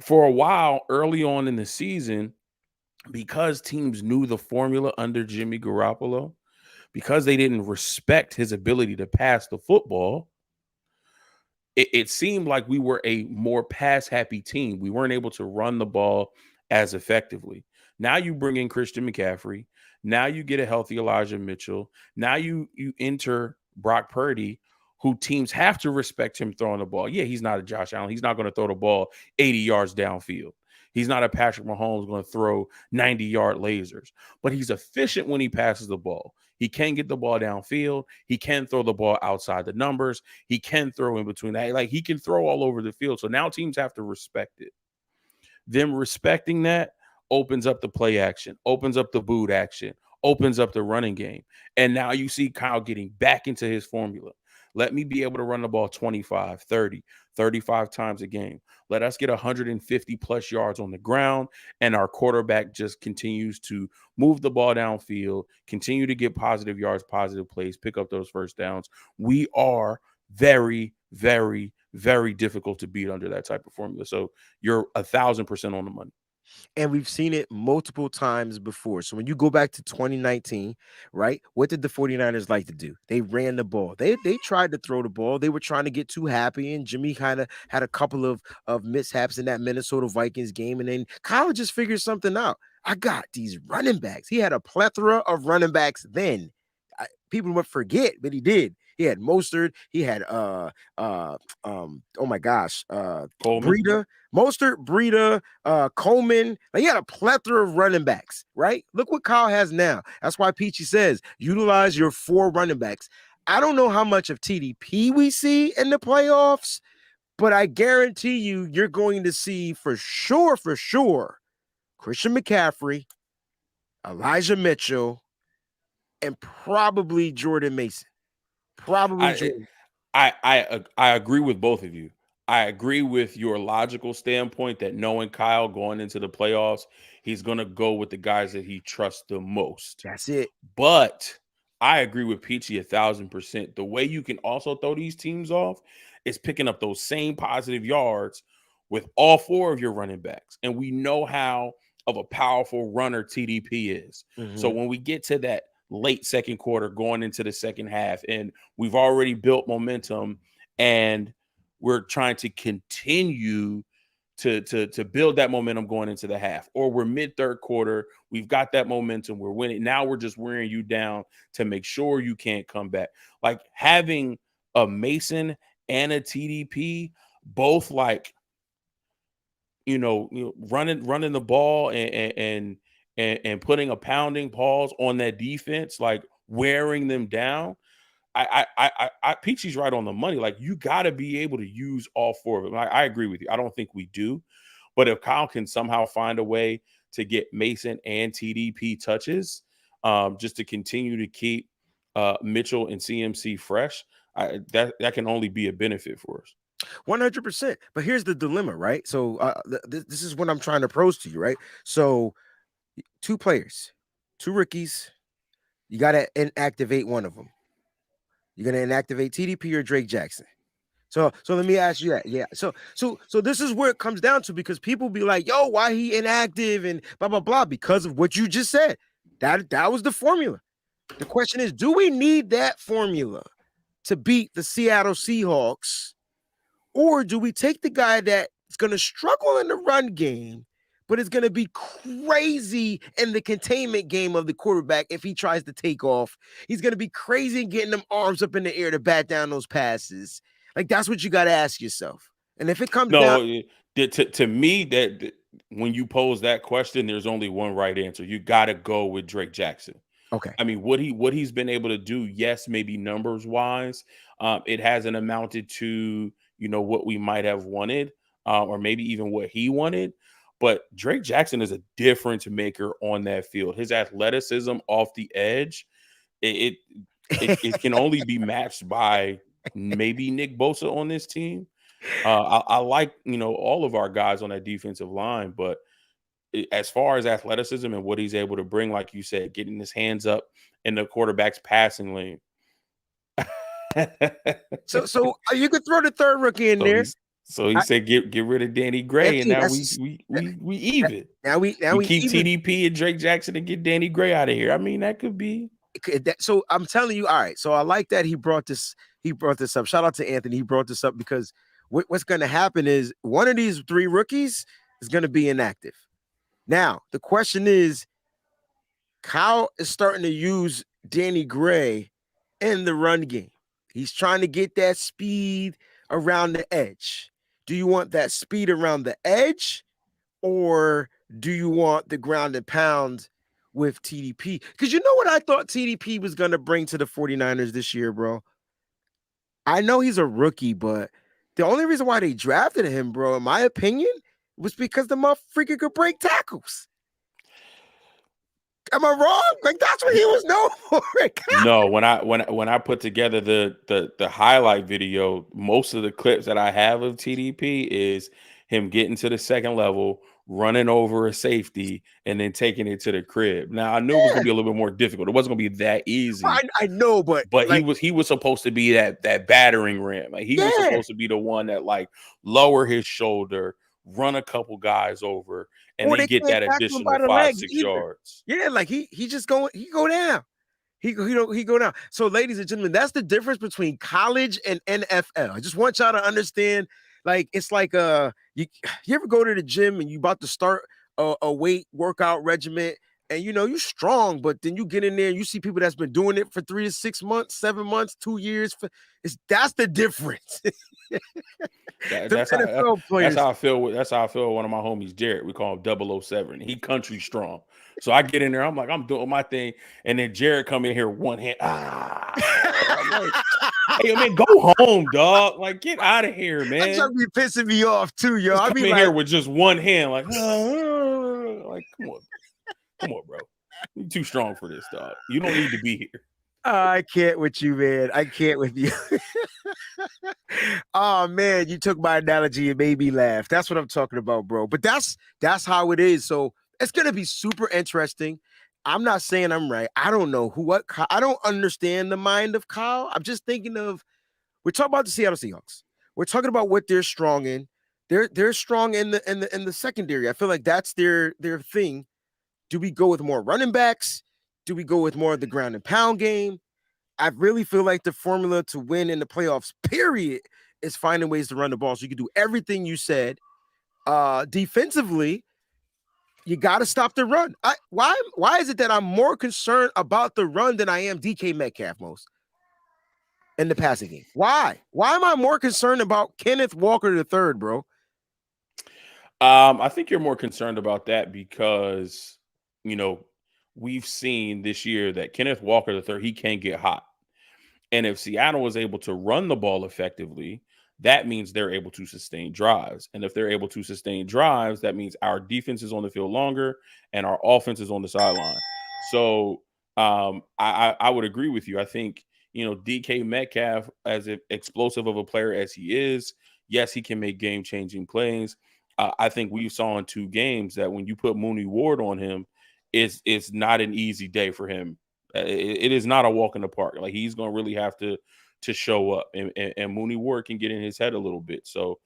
for a while early on in the season, because teams knew the formula under Jimmy Garoppolo, because they didn't respect his ability to pass the football, it seemed like we were a more pass-happy team. We weren't able to run the ball as effectively. Now you bring in Christian McCaffrey. Now you get a healthy Elijah Mitchell. Now you enter Brock Purdy, who teams have to respect him throwing the ball. Yeah, he's not a Josh Allen. He's not going to throw the ball 80 yards downfield. He's not a Patrick Mahomes going to throw 90-yard lasers. But he's efficient when he passes the ball. He can get the ball downfield. He can throw the ball outside the numbers. He can throw in between that. Like, he can throw all over the field. So now teams have to respect it. Them respecting that opens up the play action, opens up the boot action, opens up the running game. And now you see Kyle getting back into his formula. Let me be able to run the ball 25, 30, 35 times a game. Let us get 150 plus yards on the ground, and our quarterback just continues to move the ball downfield, continue to get positive yards, positive plays, pick up those first downs. We are very, very, very difficult to beat under that type of formula. So you're 1,000% on the money. And we've seen it multiple times before. So when you go back to 2019, right, what did the 49ers like to do? They ran the ball. They tried to throw the ball. They were trying to get too happy, and Jimmy kind of had a couple of mishaps in that Minnesota Vikings game, and then Kyle just figured something out. I got these running backs. He had a plethora of running backs then. People would forget, but he did. He had Mostert. He had oh my gosh, Coleman. Breida, Coleman. Like, he had a plethora of running backs, right? Look what Kyle has now. That's why Peachy says utilize your 4 running backs. I don't know how much of TDP we see in the playoffs, but I guarantee you're going to see for sure, Christian McCaffrey, Elijah Mitchell, and probably Jordan Mason. I agree with both of you. I agree with your logical standpoint that knowing Kyle going into the playoffs, he's going to go with the guys that he trusts the most. That's it. But I agree with Peachy 1,000%. The way you can also throw these teams off is picking up those same positive yards with all 4 of your running backs. And we know how of a powerful runner TDP is. So when we get to that late second quarter going into the second half, and we've already built momentum and we're trying to continue to build that momentum going into the half, or we're mid third quarter, we've got that momentum, we're winning. Now we're just wearing you down to make sure you can't come back. Like having a Mason and a TDP, both like, running the ball and putting a pounding pause on that defense, like wearing them down. I Peachy's right on the money. Like, you got to be able to use all 4 of them. I agree with you. I don't think we do, but if Kyle can somehow find a way to get Mason and TDP touches, just to continue to keep Mitchell and CMC fresh, that can only be a benefit for us. 100%. But here's the dilemma, right? So this is what I'm trying to pose to you, right? So 2 players, 2 rookies. You got to inactivate one of them. You're going to inactivate TDP or Drake Jackson. So let me ask you that. Yeah. So this is where it comes down to, because people be like, yo, why he inactive and blah, blah, blah, because of what you just said. That was the formula. The question is, do we need that formula to beat the Seattle Seahawks? Or do we take the guy that's going to struggle in the run game, but it's going to be crazy in the containment game of the quarterback if he tries to take off? He's going to be crazy in getting them arms up in the air to bat down those passes. Like, that's what you got to ask yourself. And if it comes down to me, that when you pose that question, there's only one right answer. You got to go with Drake Jackson. Okay. I mean, what he's been able to do, yes, maybe numbers wise, it hasn't amounted to, what we might have wanted, or maybe even what he wanted. But Drake Jackson is a difference maker on that field. His athleticism off the edge, it can only be matched by maybe Nick Bosa on this team. I like, all of our guys on that defensive line, but as far as athleticism and what he's able to bring, like you said, getting his hands up in the quarterback's passing lane. So you could throw the 3rd rookie in there. So he said, get rid of Danny Gray, and now we even. Now we keep even. TDP and Drake Jackson and get Danny Gray out of here. I mean, that could be. So I'm telling you, all right. So I like that he brought this up. Shout out to Anthony. He brought this up because what's going to happen is one of these 3 rookies is going to be inactive. Now the question is, Kyle is starting to use Danny Gray in the run game. He's trying to get that speed around the edge. Do you want that speed around the edge, or do you want the ground and pound with TDP? Because you know what I thought TDP was going to bring to the 49ers this year, bro? I know he's a rookie, but the only reason why they drafted him, bro, in my opinion, was because the motherfucker could break tackles. Am I wrong? Like, that's what he was known for. No, when I put together the highlight video, most of the clips that I have of TDP is him getting to the second level, running over a safety, and then taking it to the crib. Now, I knew it was gonna be a little bit more difficult. It wasn't gonna be that easy. I know, but like, he was supposed to be that battering ram. Like, he was supposed to be the one that, like, lower his shoulder, run a couple guys over, and then get that additional 5-6 yards. Yeah, like he go down. He go down. So, ladies and gentlemen, that's the difference between college and NFL. I just want y'all to understand. Like, it's like you ever go to the gym and you about to start a weight workout regimen, and you're strong, but then you get in there and you see people that's been doing it for 3 to 6 months, 7 months, 2 years. That's the difference. That, The that's how NFL that's players. how I feel. That's how I feel with one of my homies, Jared. We call him 007. He country strong. So I get in there. I'm like, I'm doing my thing, and then Jared come in here one hand. I'm like, hey, man, go home, dog. Like, get out of here, That man. just be pissing me off too, yo. Just I come be in like, here with just one hand, like come on, bro. You're too strong for this, dog. You don't need to be here. I can't with you, man. I can't with you. Oh man, you took my analogy and made me laugh. That's what I'm talking about, bro. But that's how it is. So it's gonna be super interesting. I'm not saying I'm right. I don't know I don't understand the mind of Kyle. I'm just thinking of we're talking about the Seattle Seahawks. We're talking about what they're strong in. They're strong in the secondary. I feel like that's their thing. Do we go with more running backs? Do we go with more of the ground and pound game? I really feel like the formula to win in the playoffs, period, is finding ways to run the ball. So you can do everything you said. Defensively, you got to stop the run. Why is it that I'm more concerned about the run than I am DK Metcalf most in the passing game? Why? Why am I more concerned about Kenneth Walker III, bro? I think you're more concerned about that because we've seen this year that Kenneth Walker III, he can get hot. And if Seattle is able to run the ball effectively, that means they're able to sustain drives. And if they're able to sustain drives, that means our defense is on the field longer and our offense is on the sideline. So I would agree with you. I think, DK Metcalf, as explosive of a player as he is, yes, he can make game-changing plays. I think we saw in 2 games that when you put Mooney Ward on him, it's not an easy day for him. It is not a walk in the park. Like, he's going to really have to show up, and Mooney Ward can get in his head a little bit. So,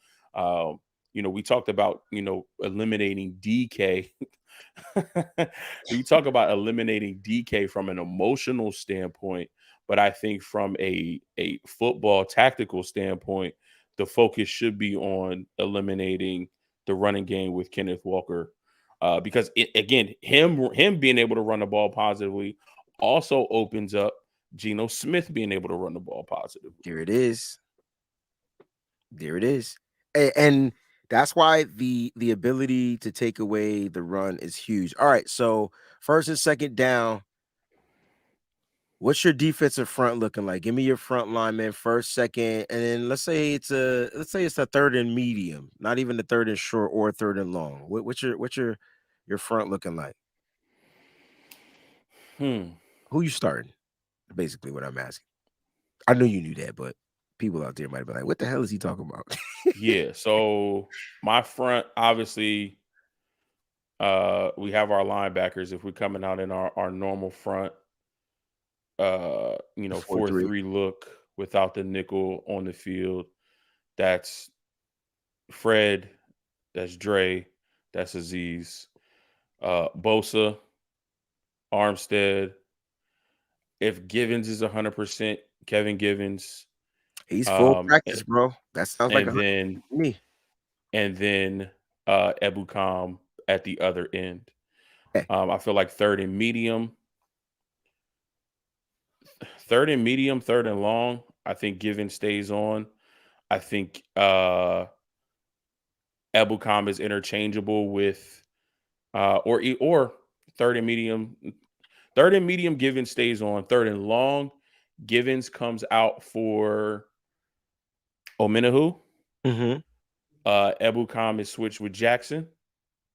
we talked about, eliminating DK. We talk about eliminating DK from an emotional standpoint, but I think from a football tactical standpoint, the focus should be on eliminating the running game with Kenneth Walker. Because him being able to run the ball positively also opens up Geno Smith being able to run the ball positively. There it is. And that's why the ability to take away the run is huge. All right, so first and second down, what's your defensive front looking like? Give me your front line, man. First, second, and then let's say it's a third and medium, not even the third and short or third and long. What's your front looking like? Who you starting? Basically, what I'm asking. I knew you knew that, but people out there might be like, "What the hell is he talking about?" Yeah. So my front, obviously, we have our linebackers. If we're coming out in our normal front, 4-3 look without the nickel on the field, that's Fred, that's Dre, that's Aziz, Bosa, Armstead. If Givens is 100%, Kevin Givens. He's full practice, bro. That sounds like me. And then Ebukam at the other end. Okay. I feel like third and medium, third and long. I think Givens stays on. I think Ebukam is interchangeable with or third and medium. Third and medium, Givens stays on. Third and long, Givens comes out for Omenahu. Ebukam is switched with Jackson,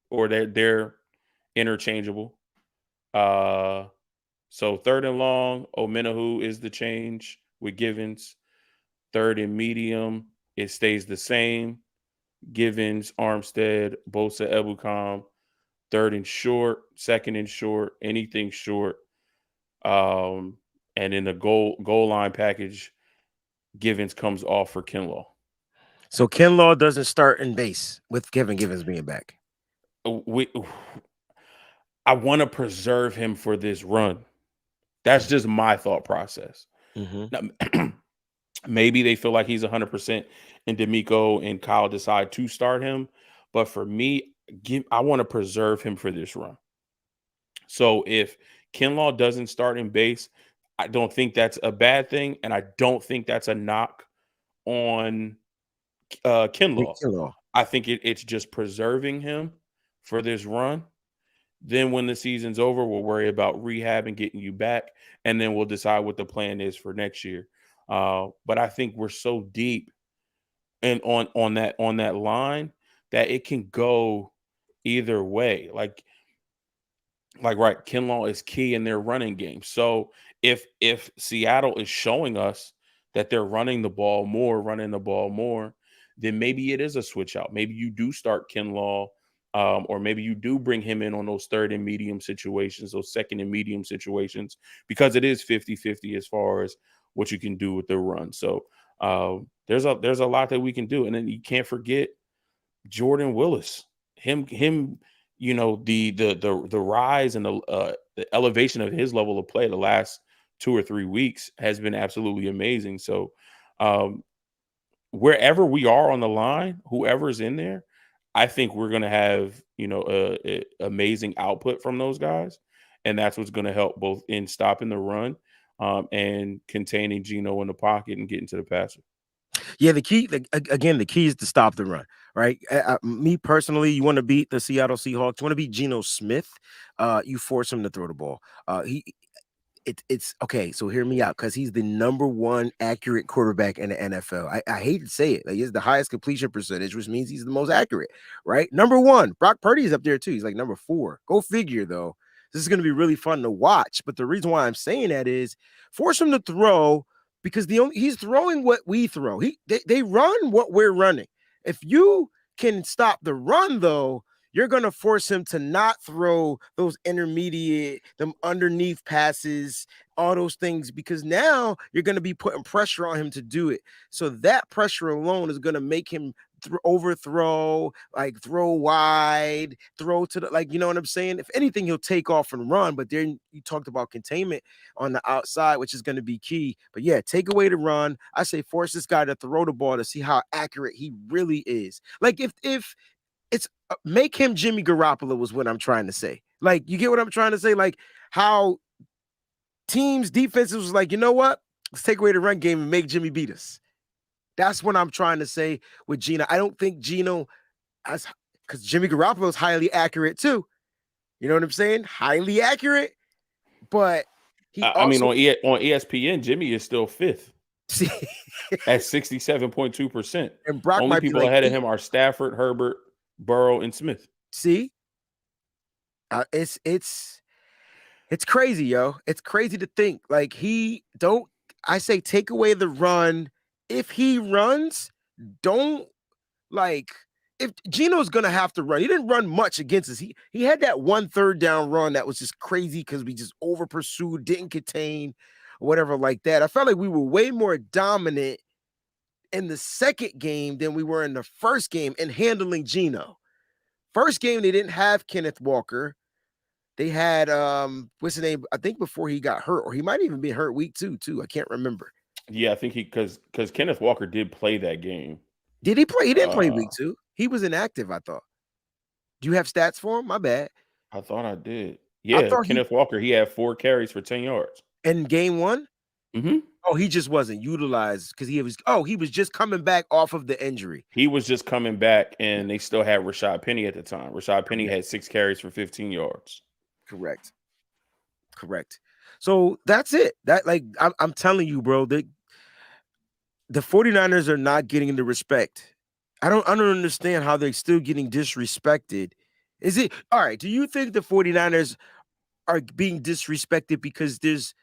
or they're interchangeable. So third and long, Omenahu is the change with Givens. Third and medium, it stays the same. Givens, Armstead, Bosa, Ebukam. Third and short, second and short, anything short. And in the goal line package, Givens comes off for Kinlaw. So Kinlaw doesn't start in base with Kevin Givens being back. I want to preserve him for this run. That's just my thought process. Now, maybe they feel like he's 100% and D'Amico and Kyle decide to start him. But for me, I want to preserve him for this run. So if Kinlaw doesn't start in base, I don't think that's a bad thing, and I don't think that's a knock on Nick Kinlaw. Kinlaw. I think it's just preserving him for this run. Then when the season's over, we'll worry about rehab and getting you back, and then we'll decide what the plan is for next year. But I think we're so deep and on that line that it can go either way. Like right, Kinlaw is key in their running game. So if Seattle is showing us that they're running the ball more, then maybe it is a switch out. Maybe you do start Kinlaw, or maybe you do bring him in on those third and medium situations, those second and medium situations, because it is 50-50 as far as what you can do with the run. So there's a lot that we can do. And then you can't forget Jordan Willis. Him, the rise and the elevation of his level of play the last 2 or 3 weeks has been absolutely amazing. So wherever we are on the line, whoever's in there, I think we're going to have, amazing output from those guys. And that's what's going to help both in stopping the run and containing Geno in the pocket and getting to the passer. Yeah, the key is to stop the run, right? Me personally, you want to beat the Seattle Seahawks, you want to beat Geno Smith, you force him to throw the ball. It's okay. So hear me out, because he's the number one accurate quarterback in the NFL. I hate to say it, like he's the highest completion percentage, which means he's the most accurate, right? Number one. Brock Purdy is up there too. He's like number 4. Go figure, though. This is going to be really fun to watch. But the reason why I'm saying that is force him to throw, because he's throwing what we throw. They run what we're running. If you can stop the run, though, you're going to force him to not throw those intermediate, them underneath passes, all those things, because now you're going to be putting pressure on him to do it. So that pressure alone is going to make him overthrow, like throw wide, throw to the, like, you know what I'm saying? If anything, he'll take off and run. But then you talked about containment on the outside, which is going to be key. But yeah, take away the run. I say force this guy to throw the ball to see how accurate he really is. Like if it's make him Jimmy Garoppolo was what I'm trying to say. Like, you get what I'm trying to say? Like how teams' defenses was like, you know what? Let's take away the run game and make Jimmy beat us. That's what I'm trying to say with Geno. I don't think Geno, because Jimmy Garoppolo is highly accurate too. You know what I'm saying? Highly accurate, but he I mean, on ESPN, Jimmy is still 5th. see, at 67.2%. and Brock Only might be people like ahead 8. of him are Stafford, Herbert, Burrow, and Smith. See, it's crazy, yo. It's crazy to think like I say take away the run. If he runs, don't like. If Geno's gonna have to run, he didn't run much against us. He had that 1 3rd down run that was just crazy because we just over pursued, didn't contain, or whatever like that. I felt like we were way more dominant in the second game than we were in the first game in handling Geno. First game, they didn't have Kenneth Walker. They had what's his name? I think before he got hurt, or he might even be hurt week 2 too. I can't remember. Yeah, I think because Kenneth Walker did play that game. Did he play? He didn't play week 2. He was inactive, I thought. Do you have stats for him? My bad. I thought I did. Yeah, Kenneth Walker, he had 4 carries for 10 yards. In game 1? Mm-hmm. Oh, he just wasn't utilized because he was just coming back off of the injury. He was just coming back, and they still had Rashad Penny at the time. Rashad Penny had 6 carries for 15 yards. Correct. So that's it. That, like, I'm telling you, bro, the 49ers are not getting the respect. I don't understand how they're still getting disrespected. Is it all right? Do you think the 49ers are being disrespected because there's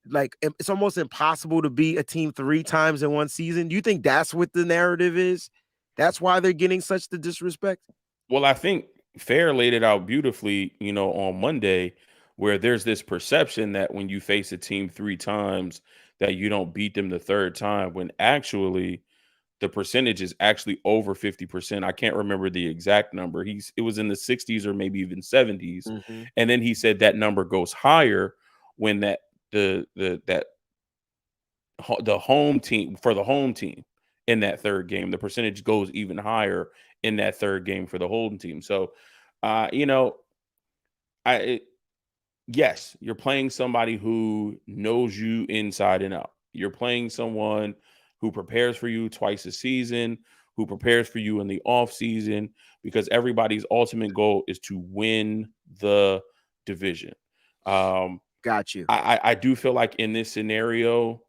like it's almost impossible to be a team 3 times in one season? Do you think that's what the narrative is? That's why they're getting such the disrespect? Well, I think Fair laid it out beautifully, on Monday, where there's this perception that when you face a team 3 times that you don't beat them the 3rd time, when actually the percentage is actually over 50%. I can't remember the exact number. It was in the 60s or maybe even 70s. Mm-hmm. And then he said that number goes higher when the home team, for the home team in that 3rd game, the percentage goes even higher in that 3rd game for the home team. So, yes, you're playing somebody who knows you inside and out. You're playing someone who prepares for you twice a season, who prepares for you in the off season, because everybody's ultimate goal is to win the division. Um, Got you. I do feel like in this scenario,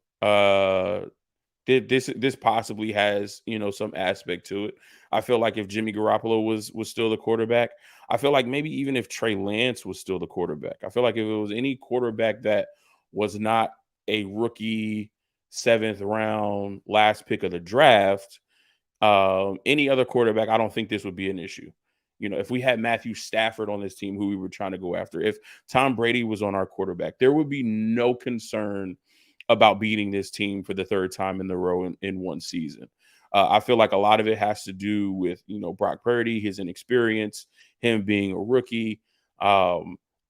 this possibly has, you know, some aspect to it. I feel like if Jimmy Garoppolo was still the quarterback, I feel like maybe even if Trey Lance was still the quarterback, I feel like if it was any quarterback that was not a rookie 7th round last pick of the draft, any other quarterback, I don't think this would be an issue. You know, if we had Matthew Stafford on this team, who we were trying to go after, if Tom Brady was on our quarterback, there would be no concern about beating this team for the 3rd time in the row in one season. I feel like a lot of it has to do with, you know, Brock Purdy, his inexperience, him being a rookie,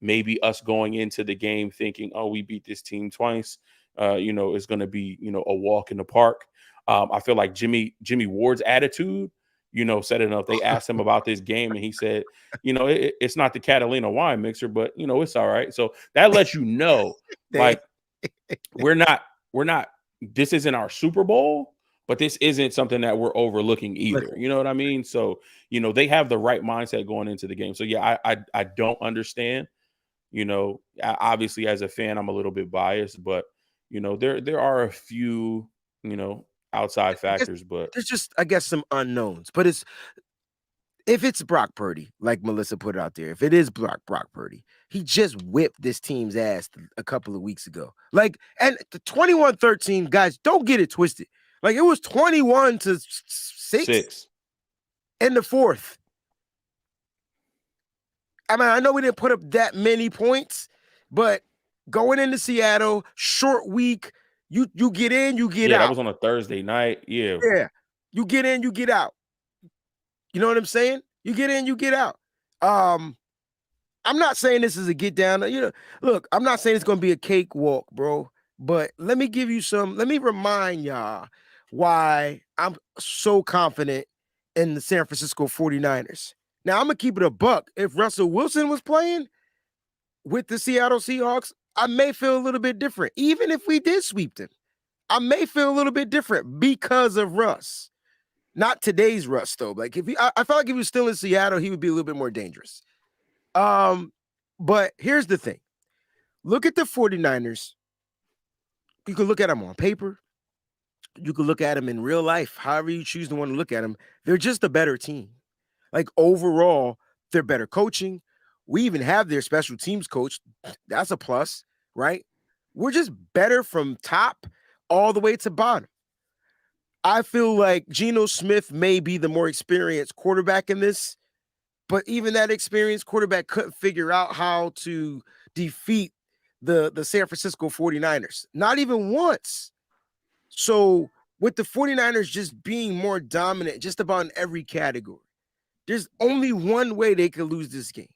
maybe us going into the game thinking, oh, we beat this team twice. You know, it's going to be, you know, a walk in the park. I feel like Jimmy Ward's attitude, you know, said enough. They asked him about this game, and he said, you know, it's not the Catalina wine mixer, but, you know, it's all right. So that lets you know, like, we're not, this isn't our Super Bowl, but this isn't something that we're overlooking either. You know what I mean? So, you know, they have the right mindset going into the game. So, yeah, I don't understand. You know, obviously, as a fan, I'm a little bit biased, but, you know, there are a few, you know, outside factors, but There's just, I guess, some unknowns. But if it's Brock Purdy, like Melissa put it out there, if it is Brock Purdy, he just whipped this team's ass a couple of weeks ago. Like, and the 21-13, guys, don't get it twisted. Like, it was 21-6 in the 4th. I mean, I know we didn't put up that many points, but going into Seattle, short week, you get in, you get out. Yeah, that was on a Thursday night. Yeah. Yeah. You get in, you get out. You know what I'm saying? You get in, you get out. I'm not saying this is a get down. You know, look, I'm not saying it's going to be a cakewalk, bro. But let me remind y'all why I'm so confident in the San Francisco 49ers. Now, I'm going to keep it a buck. If Russell Wilson was playing with the Seattle Seahawks, I may feel a little bit different. Even if we did sweep them, I may feel a little bit different because of Russ. Not today's Russ, though. Like, I felt like if he was still in Seattle, he would be a little bit more dangerous. But here's the thing. Look at the 49ers. You can look at them on paper. You can look at them in real life. However you choose to want to look at them. They're just a better team. Like, overall, they're better coaching. We even have their special teams coach. That's a plus, right? We're just better from top all the way to bottom. I feel like Geno Smith may be the more experienced quarterback in this, but even that experienced quarterback couldn't figure out how to defeat the San Francisco 49ers. Not even once. So with the 49ers just being more dominant just about in every category, there's only one way they could lose this game.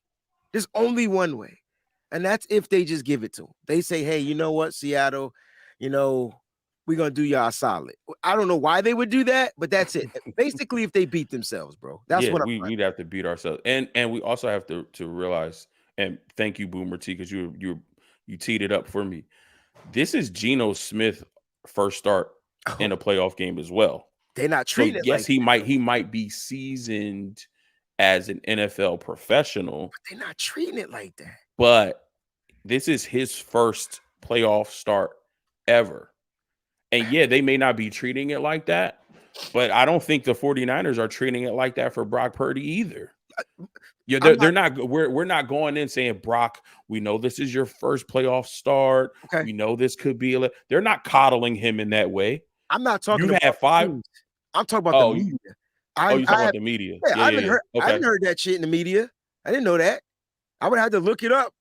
There's only one way. And that's if they just give it to them. They say, hey, you know what, Seattle, you know, we're going to do y'all solid. I don't know why they would do that, but that's it. Basically, if they beat themselves, bro. That's what we'd have to beat ourselves. And we also have to realize, and thank you, Boomer T, because you teed it up for me. This is Geno Smith first start in a playoff game as well. They're not treating it yes, like he might be seasoned as an NFL professional. But they're not treating it like that. But this is his first playoff start ever. And yeah, they may not be treating it like that, but I don't think the 49ers are treating it like that for Brock Purdy either. Yeah, they're not. We're not going in saying, Brock, we know this is your first playoff start. Okay. We know this could be they're not coddling him in that way. I'm not talking about have 5. I'm talking about the media. You're talking about the media. Yeah, I haven't heard that shit in the media. I didn't know that. I would have to look it up.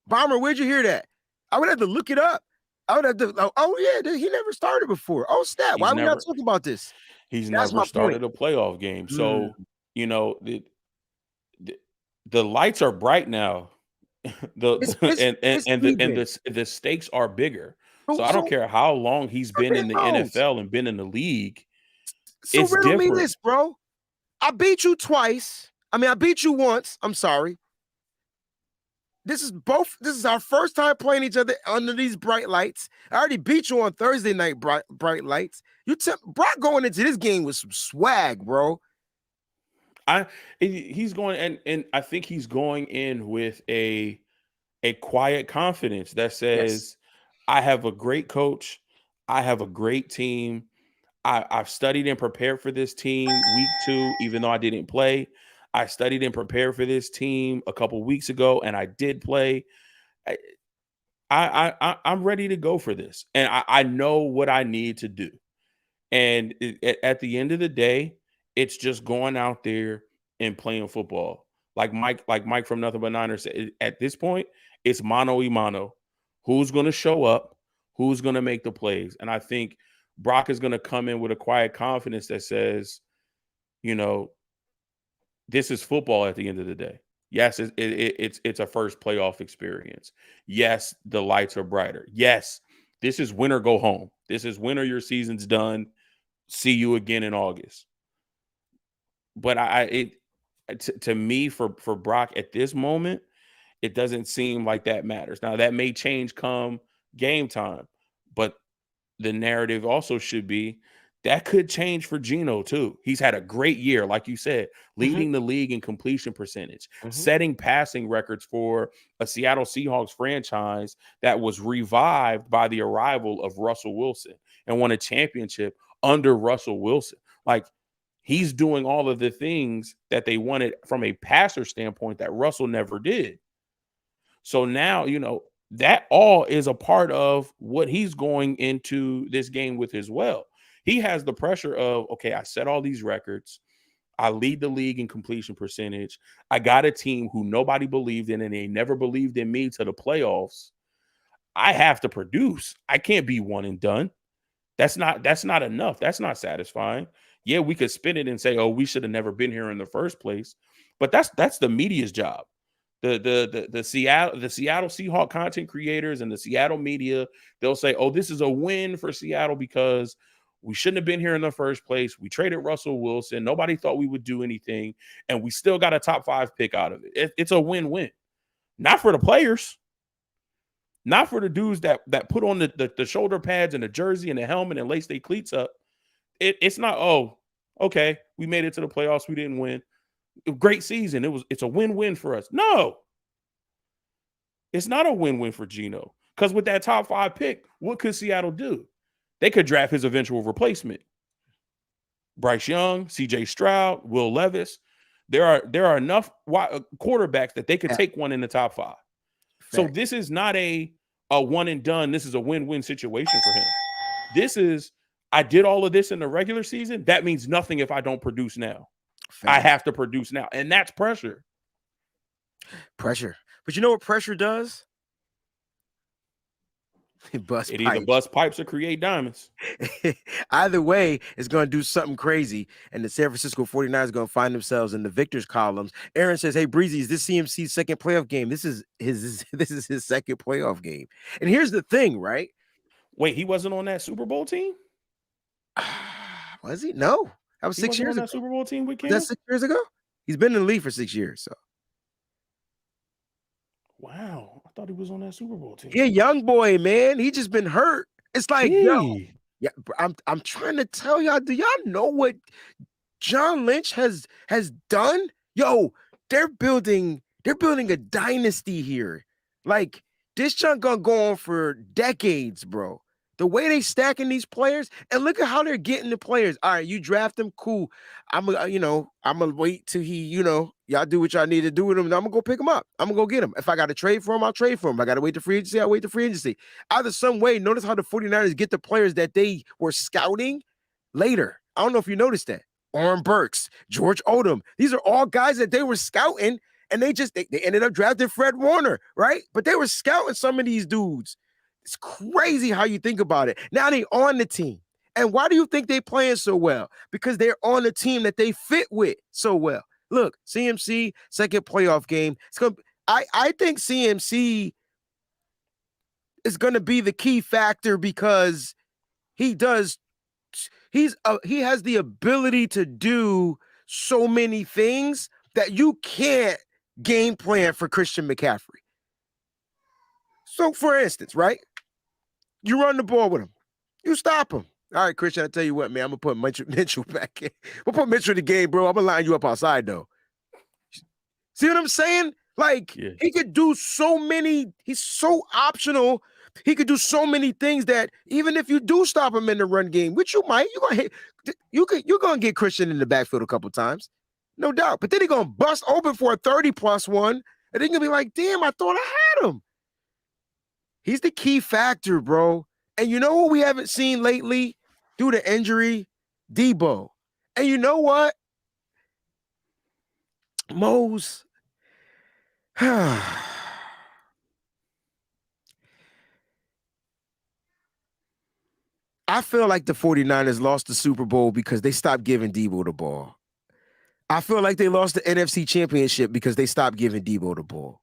Bomber, where'd you hear that? I would have to look it up. I would have to, he never started before. Oh, snap. Why are we not talking about this? He's never started a playoff game. So, you know, the lights are bright now. The stakes are bigger. So I don't care how long he's been in the NFL and been in the league. So riddle me this, bro. I beat you twice. I mean, I beat you once. I'm sorry. This is our first time playing each other under these bright lights. I already beat you on Thursday night bright lights. Brock going into this game with some swag, bro. He's going and I think he's going in with a quiet confidence that says, I have a great coach, I have a great team. I've studied and prepared for this team week 2, even though I didn't play. I studied and prepared for this team a couple weeks ago, and I did play. I'm ready to go for this, and I know what I need to do. And at the end of the day, it's just going out there and playing football. Like Mike from Nothing But Niners said, at this point, it's mano y mano. Who's going to show up? Who's going to make the plays? And I think Brock is going to come in with a quiet confidence that says, this is football at the end of the day. Yes, it's a first playoff experience. Yes, the lights are brighter. Yes, this is win or go home. This is win or your season's done. See you again in August. But to me, for Brock at this moment, it doesn't seem like that matters. Now, that may change come game time, but the narrative also should be that could change for Geno too. He's had a great year, like you said, leading the league in completion percentage, setting passing records for a Seattle Seahawks franchise that was revived by the arrival of Russell Wilson and won a championship under Russell Wilson. Like, he's doing all of the things that they wanted from a passer standpoint that Russell never did. So now, that all is a part of what he's going into this game with as well. He has the pressure of, okay, I set all these records. I lead the league in completion percentage. I got a team who nobody believed in, and they never believed in me to the playoffs. I have to produce. I can't be one and done. That's not enough. That's not satisfying. Yeah, we could spin it and say, oh, we should have never been here in the first place. But that's the media's job. The Seattle Seahawks content creators and the Seattle media, they'll say, oh, this is a win for Seattle because we shouldn't have been here in the first place. We traded Russell Wilson. Nobody thought we would do anything, and we still got a top 5 pick out of it. It's a win-win. Not for the players. Not for the dudes that put on the shoulder pads and the jersey and the helmet and lace their cleats up. It's not, oh, okay, we made it to the playoffs. We didn't win. Great season. It's a win-win for us. No. It's not a win-win for Geno. Because with that top 5 pick, what could Seattle do? They could draft his eventual replacement. Bryce Young, CJ Stroud, Will Levis. There are enough quarterbacks that they could take one in the top 5. Fact. So this is not a one and done. This is a win-win situation for him. This is, I did all of this in the regular season. That means nothing if I don't produce now. Fact. I have to produce now. And that's pressure. Pressure. But you know what pressure does? It either bust pipes or create diamonds. Either way, it's going to do something crazy. And the San Francisco 49ers are going to find themselves in the victors columns. Aaron says, hey, Breezie, is this CMC's second playoff game? This is his second playoff game. And here's the thing, right? Wait, he wasn't on that Super Bowl team? Was he? No. That was 6 years ago. That Super Bowl team with Cam? That's 6 years ago? He's been in the league for 6 years, so. Wow, I thought he was on that Super Bowl team. Yeah, young boy, man. He just been hurt. It's like, yo, yeah, I'm trying to tell y'all, do y'all know what John Lynch has done? Yo, they're building a dynasty here. Like, this junk gonna go on for decades, bro. The way they stacking these players, and look at how they're getting the players. All right, you draft them, cool. I'm gonna wait till he, y'all do what y'all need to do with him. And I'm gonna go pick him up. I'm gonna go get him. If I got to trade for him, I'll trade for him. If I got to wait to free agency, I'll wait to free agency. Either some way, notice how the 49ers get the players that they were scouting later. I don't know if you noticed that. Oren Burks, George Odom. These are all guys that they were scouting, and they ended up drafting Fred Warner, right? But they were scouting some of these dudes. It's crazy how you think about it. Now they on the team. And why do you think they playing so well? Because they're on the team that they fit with so well. Look, CMC, second playoff game. I think CMC is going to be the key factor because he has the ability to do so many things that you can't game plan for Christian McCaffrey. So, for instance, right? You run the ball with him. You stop him. All right, Christian, I tell you what, man, I'm going to put Mitchell back in. We'll put Mitchell in the game, bro. I'm going to line you up outside, though. See what I'm saying? Like, he could do so many. He's so optional. He could do so many things that even if you do stop him in the run game, which you might, you're gonna get Christian in the backfield a couple times, no doubt. But then he's gonna bust open for a 30+1, and then you're gonna be like, damn, I thought I had him. He's the key factor, bro. And you know what we haven't seen lately due to injury? Debo. And you know what? Mose. I feel like the 49ers lost the Super Bowl because they stopped giving Debo the ball. I feel like they lost the NFC Championship because they stopped giving Debo the ball.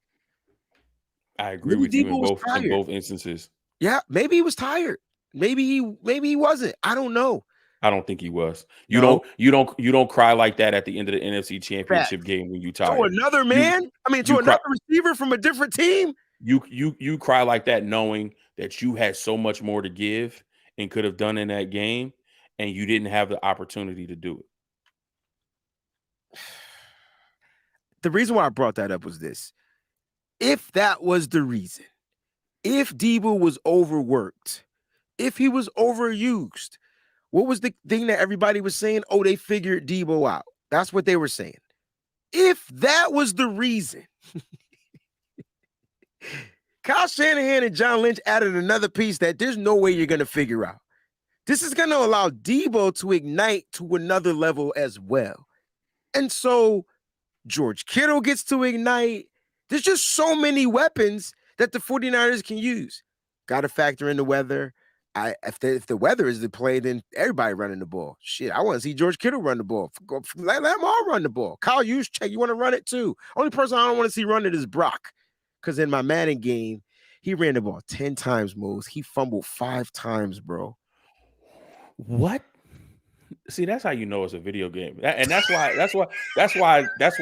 I agree with you in both instances. Yeah, maybe he was tired. Maybe he wasn't. I don't know. I don't think he was. You don't cry like that at the end of the NFC Championship game when you tired. To another man? To another receiver from a different team? You cry like that knowing that you had so much more to give and could have done in that game, and you didn't have the opportunity to do it. The reason why I brought that up was this. If that was the reason, if Debo was overworked, if he was overused, what was the thing that everybody was saying? Oh, they figured Debo out. That's what they were saying. If that was the reason, Kyle Shanahan and John Lynch added another piece that there's no way you're going to figure out. This is going to allow Debo to ignite to another level as well. And so George Kittle gets to ignite. There's just so many weapons that the 49ers can use. Got to factor in the weather. If the weather is the play, then everybody running the ball. Shit, I want to see George Kittle run the ball. Let them all run the ball. Kyle Juszczyk, you want to run it too. Only person I don't want to see run it is Brock. Because in my Madden game, he ran the ball 10 times, Mose. He fumbled 5 times, bro. What? See, that's how you know it's a video game. And that's why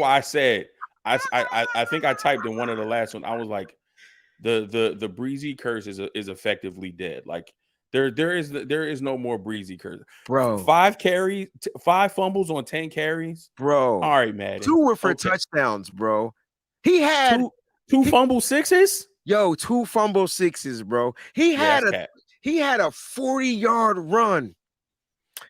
I said I think I typed in one of the last one. I was like, the Breezie curse is effectively dead. Like there is no more Breezie curse, bro. 5 fumbles on 10 carries, bro. All right, Madden. 2 were for touchdowns, bro. He had two fumble sixes. Yo, 2 fumble sixes, bro. He had a 40-yard run.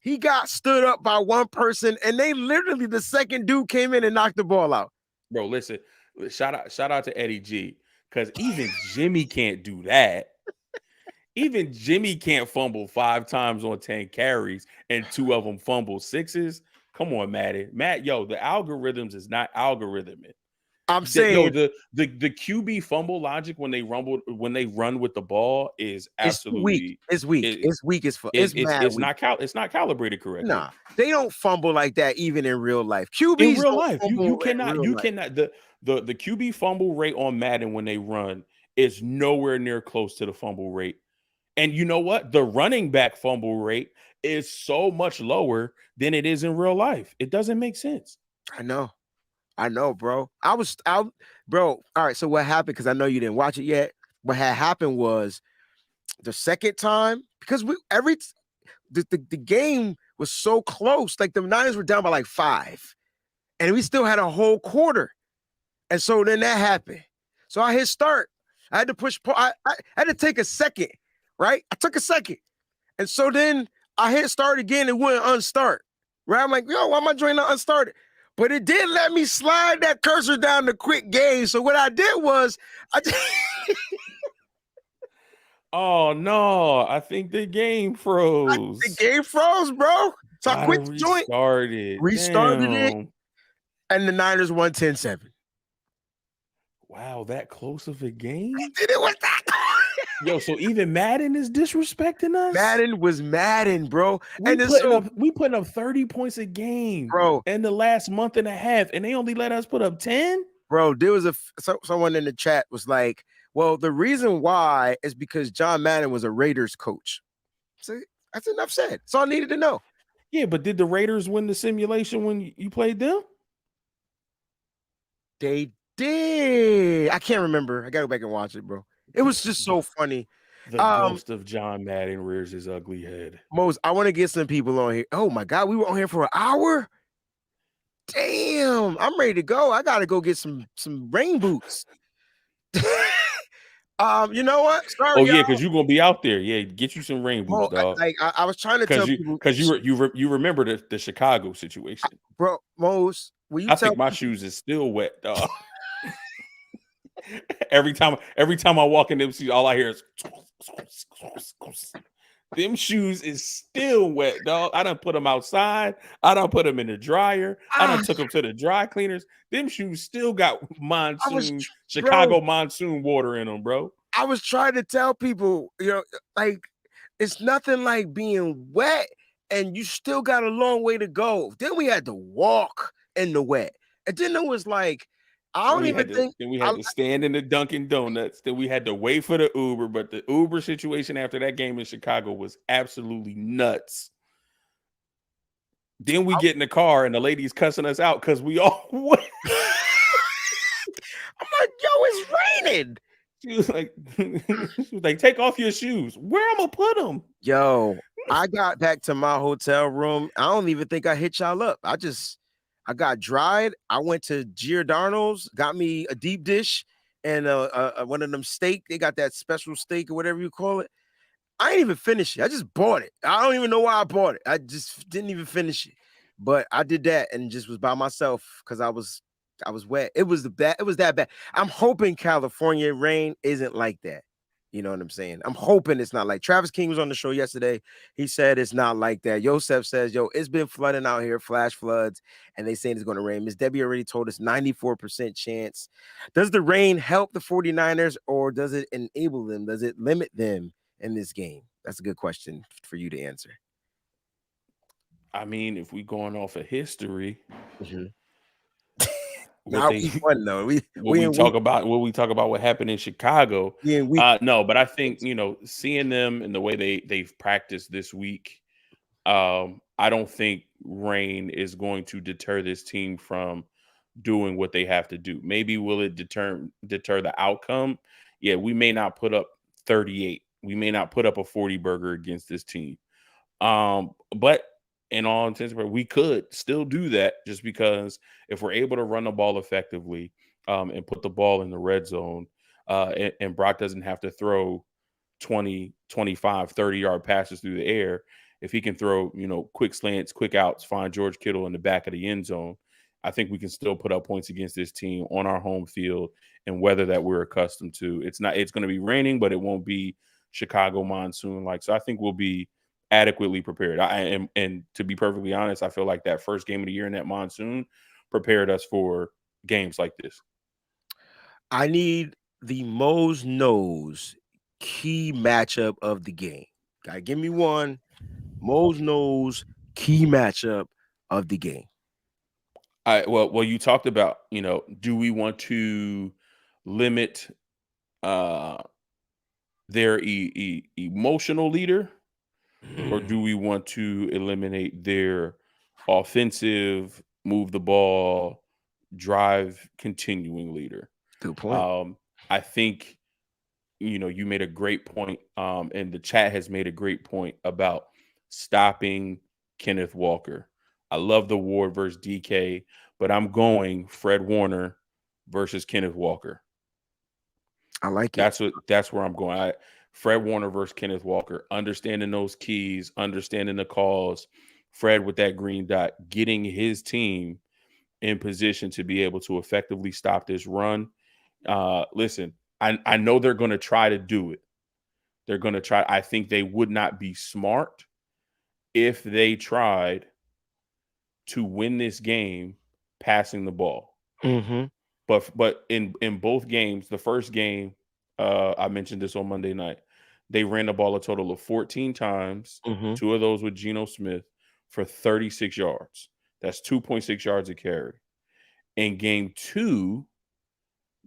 He got stood up by one person, and the second dude came in and knocked the ball out. Bro, listen, shout out to Eddie G, because even Jimmy can't do that. Even Jimmy can't fumble 5 times on 10 carries and 2 of them fumble sixes. Come on, Matt, yo, the algorithms is not algorithmic. I'm saying the QB fumble logic when they run with the ball is absolutely it's weak. It's weak as fuck. It's not calibrated correctly. Nah, they don't fumble like that even in real life. QBs in real life, you cannot the QB fumble rate on Madden when they run is nowhere near close to the fumble rate. And you know what? The running back fumble rate is so much lower than it is in real life. It doesn't make sense. I know, bro. Bro. All right. So what happened? Because I know you didn't watch it yet. What had happened was the second time, because the game was so close. Like the Niners were down by like 5, and we still had a whole quarter. And so then that happened. So I hit start. I had to push. I had to take a second. Right. I took a second, and so then I hit start again and wouldn't unstart. Right. I'm like, yo, why am I joining the unstarted? But it did let me slide that cursor down to quick game. So what I did was oh no, I think the game froze. The game froze, bro. So I quit the joint. Restarted it. And the Niners won 10-7. Wow, that close of a game? It was that close. Yo, so even Madden is disrespecting us? Madden was Madden, bro. We putting up 30 points a game, bro, in the last month and a half, and they only let us put up 10? Bro, there was someone in the chat was like, well, the reason why is because John Madden was a Raiders coach. So that's enough said. That's all I needed to know. Yeah, but did the Raiders win the simulation when you played them? They did. I can't remember. I got to go back and watch it, bro. It was just so funny. The ghost of John Madden rears his ugly head. Mose, I want to get some people on here. Oh my God, we were on here for an hour. Damn, I'm ready to go. I gotta go get some rain boots. You know what? Sorry, Oh yeah, y'all. because you're gonna be out there. Yeah, get you some rain boots, Well, dog. I was trying to tell people Because you remember the Chicago situation. bro, Mose, will you I tell think my people? shoes is still wet, dog. every time I walk in them shoes, all I hear is them shoes is still wet, dog. I done put them outside. I done put them in the dryer. I done took them to the dry cleaners. Them shoes still got Bro, Chicago monsoon water in them, bro. I was trying to tell people, like it's nothing like being wet and you still got a long way to go. Then we had to walk in the wet. And then it was like, I don't even think Then we had to stand in the Dunkin' Donuts. Then we had to wait for the Uber. But the Uber situation after that game in Chicago was absolutely nuts. Then we get in the car and the lady's cussing us out because we all went. I'm like, yo, it's raining. She was like, take off your shoes. Where I'm gonna put them? Yo, I got back to my hotel room. I don't even think I hit y'all up. I got dried. I went to Giordano's, got me a deep dish and one of them steak. They got that special steak or whatever you call it. I ain't even finish it. I just bought it. I don't even know why I bought it. I just didn't even finish it. But I did that and just was by myself because I was wet. It was that bad. I'm hoping California rain isn't like that. You know what I'm saying? I'm hoping it's not like Travis King was on the show yesterday. He said it's not like that. Yosef says, yo, it's been flooding out here, flash floods, and they saying it's going to rain. Miss Debbie already told us 94% chance. Does the rain help the 49ers or does it enable them? Does it limit them in this game? That's a good question for you to answer. I mean, if we going off of history, Now we fun though. we talk about what happened in Chicago. No, but I think seeing them and the way they've practiced this week, I don't think rain is going to deter this team from doing what they have to do. Maybe will it deter the outcome? Yeah, we may not put up 38. We may not put up a 40 burger against this team. But in all intents, we could still do that just because if we're able to run the ball effectively and put the ball in the red zone and Brock doesn't have to throw 20, 25, 30-yard passes through the air, if he can throw, quick slants, quick outs, find George Kittle in the back of the end zone, I think we can still put up points against this team on our home field and weather that we're accustomed to. It's going to be raining, but it won't be Chicago monsoon like. So I think we'll be adequately prepared. And to be perfectly honest, I feel like that first game of the year in that monsoon prepared us for games like this. I need the Mo's Nose key matchup of the game. Gotta give me one. Mo's Nose key matchup of the game. Well, you talked about, do we want to limit their emotional leader? Or do we want to eliminate their offensive, move the ball, drive, continuing leader? Good point. I think, you made a great point, and the chat has made a great point about stopping Kenneth Walker. I love the Ward versus DK, but I'm going Fred Warner versus Kenneth Walker. I like it. That's where I'm going. Fred Warner versus Kenneth Walker, understanding those keys, understanding the calls. Fred with that green dot, getting his team in position to be able to effectively stop this run. Listen, I know they're going to try to do it. They're going to try. I think they would not be smart if they tried to win this game passing the ball. Mm-hmm. But in both games, the first game, I mentioned this on Monday night, they ran the ball a total of 14 times, 2 of those with Geno Smith for 36 yards. That's 2.6 yards a carry. In game 2,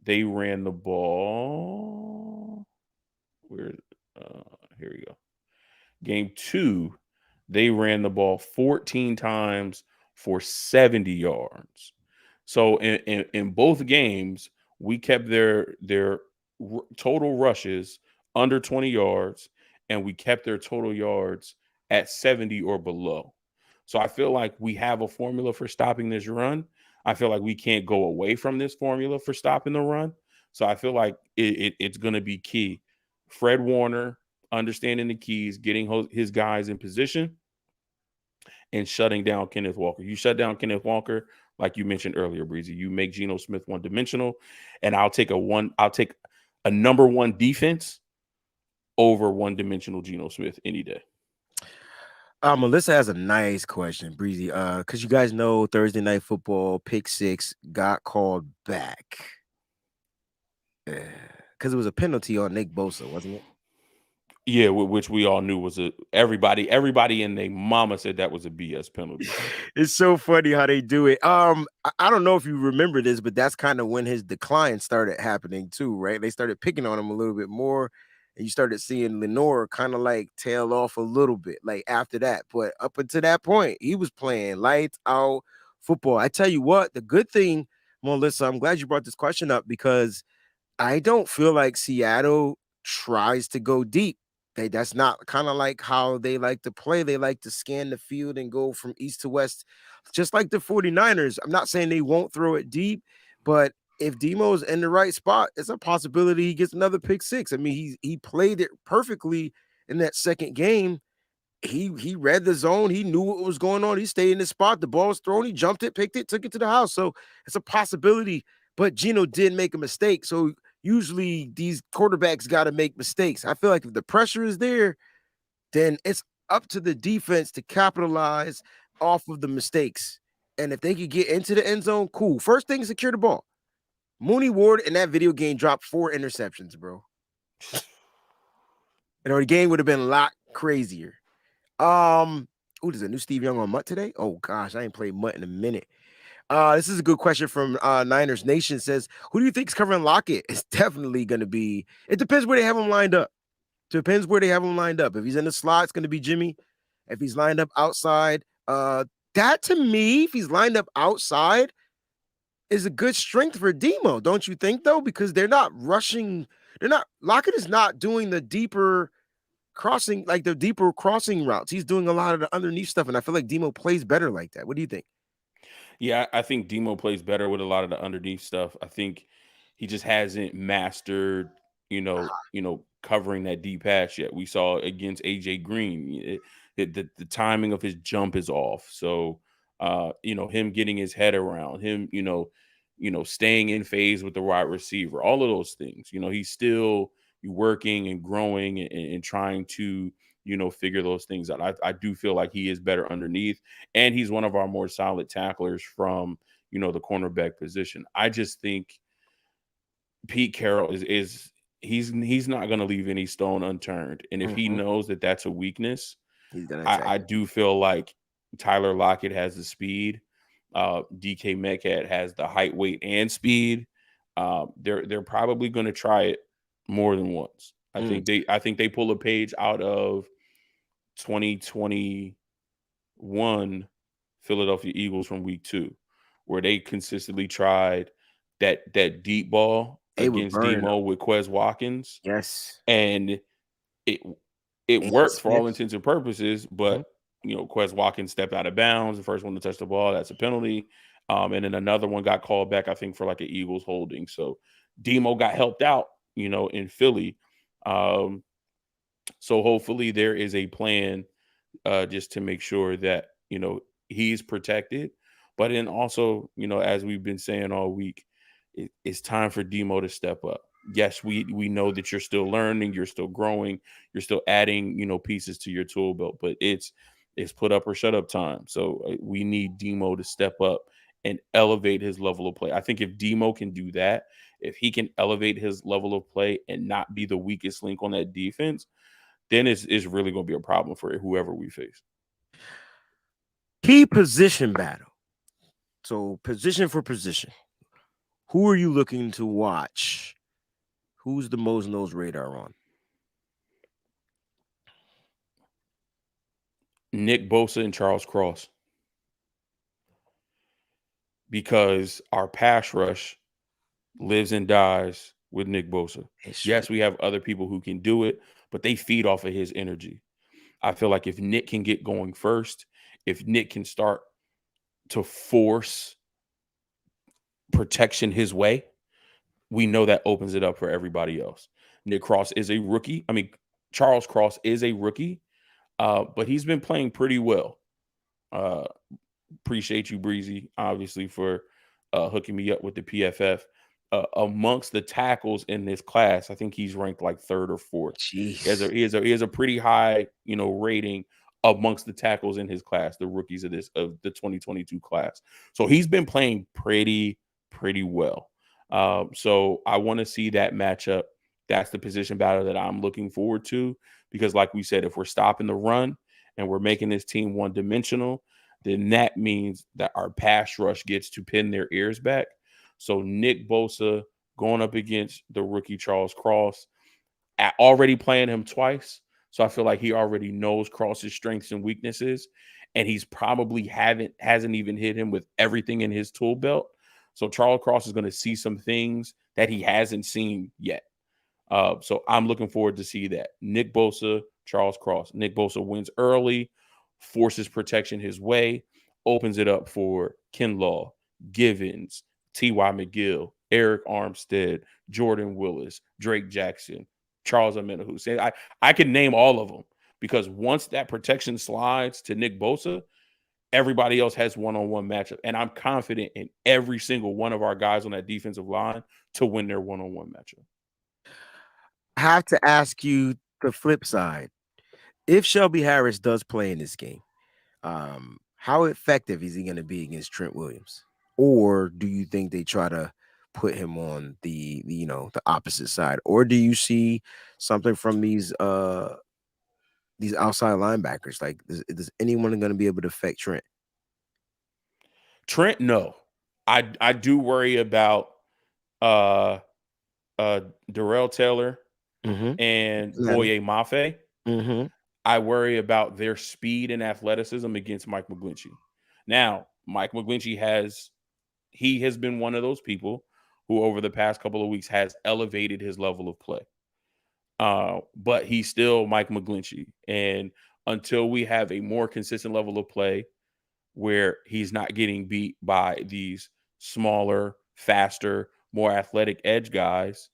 they ran the ball. Here we go. Game 2, they ran the ball 14 times for 70 yards. So in both games, we kept their total rushes under 20 yards, and we kept their total yards at 70 or below. So I feel like we have a formula for stopping this run. I feel like we can't go away from this formula for stopping the run. So I feel like it's going to be key. Fred Warner understanding the keys, getting his guys in position, and shutting down Kenneth Walker. You shut down Kenneth Walker, like you mentioned earlier, Breezy. You make Geno Smith one-dimensional, and I'll take a number one defense over one-dimensional Geno Smith any day. Melissa has a nice question, Breezy. Because you guys know Thursday Night Football pick 6 got called back. Because it was a penalty on Nick Bosa, wasn't it? Yeah, which we all knew was everybody and their mama said that was a BS penalty. It's so funny how they do it. I don't know if you remember this, but that's kind of when his decline started happening too, right? They started picking on him a little bit more, and you started seeing Lenore kind of like tail off a little bit, like after that. But up until that point, he was playing lights out football. I tell you what, the good thing, Melissa, I'm glad you brought this question up because I don't feel like Seattle tries to go deep. That's not kind of like how they like to play. They like to scan the field and go from east to west, just like the 49ers. I'm not saying they won't throw it deep, but if Demo's in the right spot, it's a possibility he gets another pick 6. I mean, he played it perfectly in that second game. He read the zone. He knew what was going on. He stayed in the spot. The ball was thrown. He jumped it, picked it, took it to the house. So it's a possibility. But Geno did make a mistake. So usually these quarterbacks got to make mistakes. I feel like if the pressure is there, then it's up to the defense to capitalize off of the mistakes. And if they could get into the end zone, cool. First thing, secure the ball. Mooney Ward in that video game dropped 4 interceptions, bro. The game would have been a lot crazier. There's a new Steve Young on Mutt today. Oh gosh, I ain't played Mutt in a minute. This is a good question from Niners Nation. Says, who do you think is covering Lockett? It's definitely going to be. It depends where they have him lined up. Depends where they have him lined up. If he's in the slot, it's going to be Jimmy. If he's lined up outside, that to me, if he's lined up outside, is a good strength for Demo, don't you think? Though, because they're not rushing. Lockett is not doing the deeper crossing routes. He's doing a lot of the underneath stuff, and I feel like Demo plays better like that. What do you think? Yeah, I think Demo plays better with a lot of the underneath stuff. I think he just hasn't mastered, covering that deep pass yet. We saw against AJ Green, the timing of his jump is off. So, him getting his head around him, staying in phase with the wide receiver, all of those things. He's still working and growing and trying to figure those things out. I do feel like he is better underneath, and he's one of our more solid tacklers from the cornerback position. I just think Pete Carroll he's not going to leave any stone unturned, and if he knows that that's a weakness, I do feel like Tyler Lockett has the speed. DK Metcalf has the height, weight, and speed. They're probably going to try it more than once. I think they pull a page out of 2021 Philadelphia Eagles from week 2, where they consistently tried that deep ball against Demo with Quez Watkins. Yes. And it worked for all intents and purposes, but Quez Watkins stepped out of bounds. The first one to touch the ball, that's a penalty. And then another one got called back, I think, for like an Eagles holding. So Demo got helped out, in Philly. So hopefully there is a plan just to make sure that, he's protected. But then also, as we've been saying all week, it's time for Demo to step up. Yes, we know that you're still learning, you're still growing, you're still adding, pieces to your tool belt, but it's put up or shut up time. So we need Demo to step up and elevate his level of play. I think if Demo can do that, if he can elevate his level of play and not be the weakest link on that defense, then it's really going to be a problem for whoever we face. Key position battle. So position for position. Who are you looking to watch? Who's the most nose radar on? Nick Bosa and Charles Cross. Because our pass rush lives and dies with Nick Bosa. It's Yes, we have other people who can do it, but they feed off of his energy. I feel like if Nick can get going first, if Nick can start to force protection his way, we know that opens it up for everybody else. Nick Cross is a rookie. I mean, Charles Cross is a rookie, but he's been playing pretty well. Uh, Appreciate you, Breezy, obviously, for hooking me up with the PFF. Amongst the tackles in this class, I think he's ranked like third or fourth. jeez. He has a pretty high, rating amongst the tackles in his class, the rookies of the 2022 class. So he's been playing pretty well. So I want to see that matchup. That's the position battle that I'm looking forward to, because like we said, if we're stopping the run and we're making this team one dimensional, then that means that our pass rush gets to pin their ears back. So Nick Bosa going up against the rookie Charles Cross, already playing him twice. So I feel like he already knows Cross's strengths and weaknesses, and he's probably hasn't even hit him with everything in his tool belt. So Charles Cross is going to see some things that he hasn't seen yet. So I'm looking forward to see that. Nick Bosa, Charles Cross. Nick Bosa wins early, forces protection his way, opens it up for Kinlaw, Givens, T.Y. McGill, Eric Armstead, Jordan Willis, Drake Jackson, Charles Omenihu. I can name all of them, because once that protection slides to Nick Bosa, everybody else has one-on-one matchup. And I'm confident in every single one of our guys on that defensive line to win their one-on-one matchup. I have to ask you the flip side. If Shelby Harris does play in this game, how effective is he going to be against Trent Williams? Or do you think they try to put him on the opposite side? Or do you see something from these outside linebackers? Like, is anyone going to be able to affect Trent? Trent, no. I do worry about Darrell Taylor and Boye Mafe. I worry about their speed and athleticism against Mike McGlinchey. Now, Mike McGlinchey has been one of those people who over the past couple of weeks has elevated his level of play. But he's still Mike McGlinchey. And until we have a more consistent level of play where he's not getting beat by these smaller, faster, more athletic edge guys,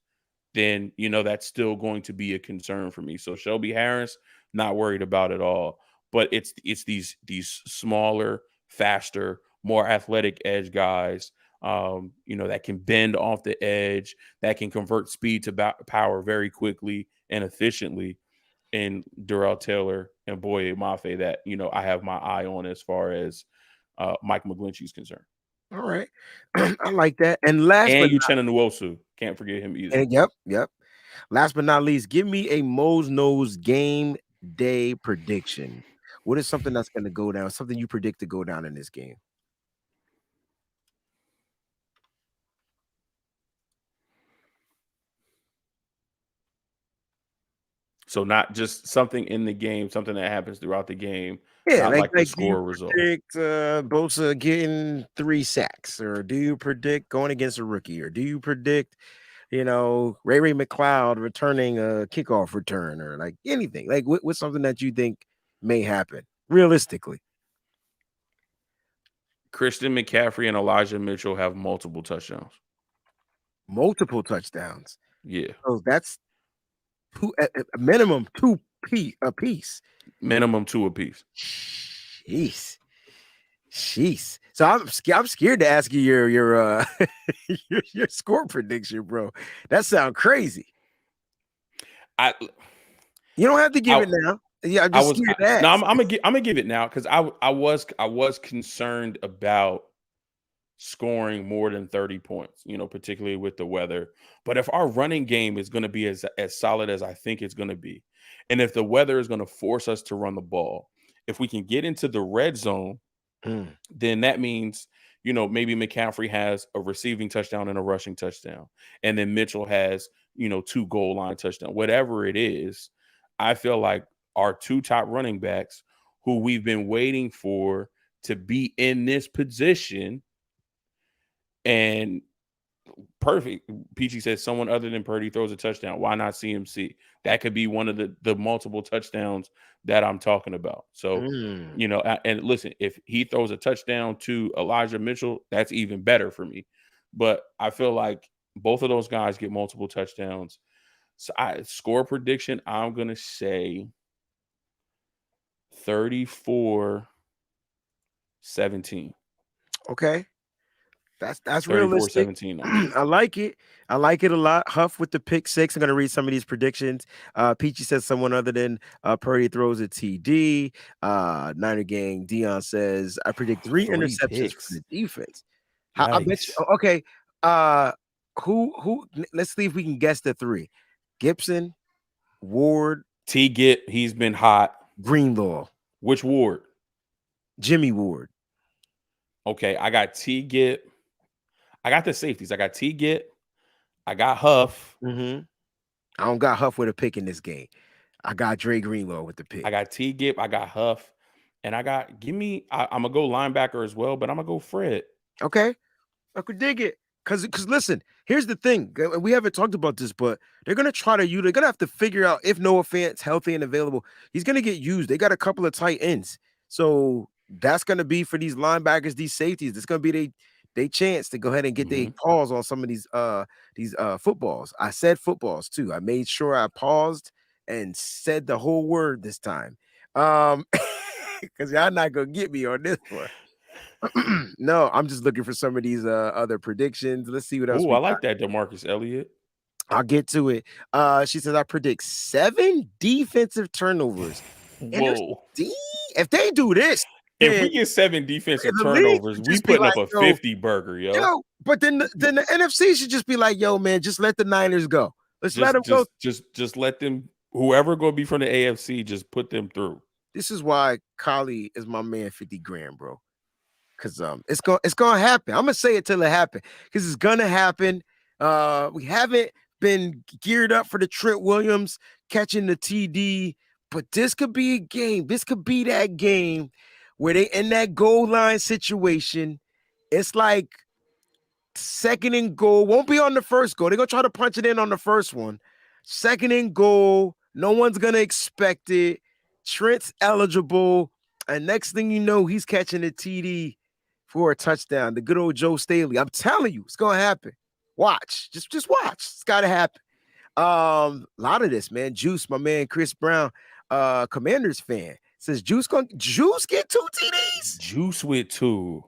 then, that's still going to be a concern for me. So Shelby Harris, not worried about it all. But it's these smaller, faster, more athletic edge guys, that can bend off the edge, that can convert speed to power very quickly and efficiently. And Darrell Taylor and Boye Mafe that, I have my eye on as far as Mike McGlinchey's concerned. All right. I like that. And last but Uchenna Nwosu. Can't forget him either. And yep. Last but not least, give me a Mo's Nose game day prediction. What is something that's going to go down? Something you predict to go down in this game? So not just something in the game, something that happens throughout the game. Yeah, not like the score result. Predict Bosa getting 3 sacks, or do you predict going against a rookie, or do you predict, Ray McLeod returning a kickoff return, or like anything? Like what's something that you think may happen realistically? Christian McCaffrey and Elijah Mitchell have multiple touchdowns. Multiple touchdowns. Yeah. So that's a minimum 2 apiece. Minimum 2 apiece. Jeez. So I'm scared to ask you your your score prediction, bro. That sounds crazy. You don't have to give it now. Yeah, I'm just scared to ask. No, I'm gonna give it now, because I was concerned about scoring more than 30 points, particularly with the weather. But if our running game is going to be as solid as I think it's going to be, and if the weather is going to force us to run the ball, if we can get into the red zone, then that means, maybe McCaffrey has a receiving touchdown and a rushing touchdown, and then Mitchell has, 2 goal line touchdowns. Whatever it is, I feel like our 2 top running backs, who we've been waiting for to be in this position, and Perfect. Peachy says someone other than Purdy throws a touchdown. Why not CMC? That could be one of the multiple touchdowns that I'm talking about. So, and listen, if he throws a touchdown to Elijah Mitchell, that's even better for me. But I feel like both of those guys get multiple touchdowns. So score prediction, I'm going to say 34-17. Okay. That's realistic. 34-17 on me. I like it. I like it a lot. Huff with the pick six. I'm gonna read some of these predictions. Peachy says someone other than Purdy throws a TD. Niner Gang Dion says I predict 3 interceptions for picks. the defense. I bet you. Yikes. Okay. Who? Let's see if we can guess the 3. Gibson, Ward, T. Git. He's been hot. Greenlaw. Which Ward? Jimmy Ward. Okay, I got T. Git. I got the safeties. I got T. Git. I got Huff. I don't got Huff with a pick in this game. I got Dre Greenlaw with the pick. I got T. Gip. I got Huff. And I got, I'm going to go linebacker as well, but I'm going to go Fred. Okay. I could dig it. Because listen, here's the thing. We haven't talked about this, but they're going to try to use, they're going to have to figure out if Noah Fant's healthy and available, he's going to get used. They got a couple of tight ends. So that's going to be for these linebackers, these safeties. It's going to be they chance to go ahead and get their paws on some of these footballs. I said footballs too. I made sure I paused and said the whole word this time. Because y'all not going to get me on this one. No, I'm just looking for some of these other predictions. Let's see what else. Oh, I like that, DeMarcus Elliott. I'll get to it. She says I predict 7 defensive turnovers. Whoa! If they do this, if we get 7 defensive turnovers, we putting up a 50 burger, yo. But then the NFC should just be like, yo, man, just let the Niners go. Let them go. Just let them. Whoever going to be from the AFC, just put them through. This is why Kali is my man. 50 grand, bro. Because it's gonna happen. I'm gonna say it till it happens. Because it's gonna happen. We haven't been geared up for the Trent Williams catching the TD, but this could be a game. This could be that game where they in that goal line situation. It's like 2nd and goal. Won't be on the first goal. They're gonna try to punch it in on the first one. 2nd and goal. No one's gonna expect it. Trent's eligible, and next thing you know, he's catching a TD for a touchdown. The good old Joe Staley. I'm telling you, it's gonna happen. Watch, just watch. It's gotta happen. A lot of this, man. Juice, my man, Chris Brown, Commanders fan, says Juice get 2 TDs. Juice with 2.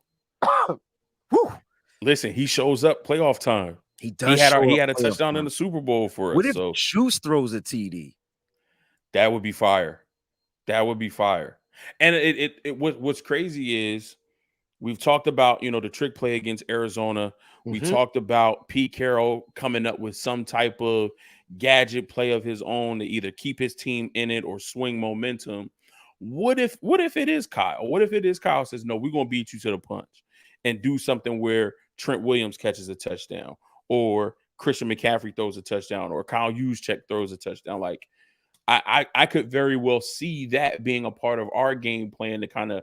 Whew. Listen, he shows up playoff time. He does. He had a touchdown in the Super Bowl for us. What if Juice throws a TD? That would be fire. That would be fire. And what's crazy is we've talked about, the trick play against Arizona. We talked about Pete Carroll coming up with some type of gadget play of his own to either keep his team in it or swing momentum. What if it is Kyle? What if it is Kyle says, no, we're going to beat you to the punch and do something where Trent Williams catches a touchdown or Christian McCaffrey throws a touchdown or Kyle Juszczyk throws a touchdown? Like, I could very well see that being a part of our game plan to kind of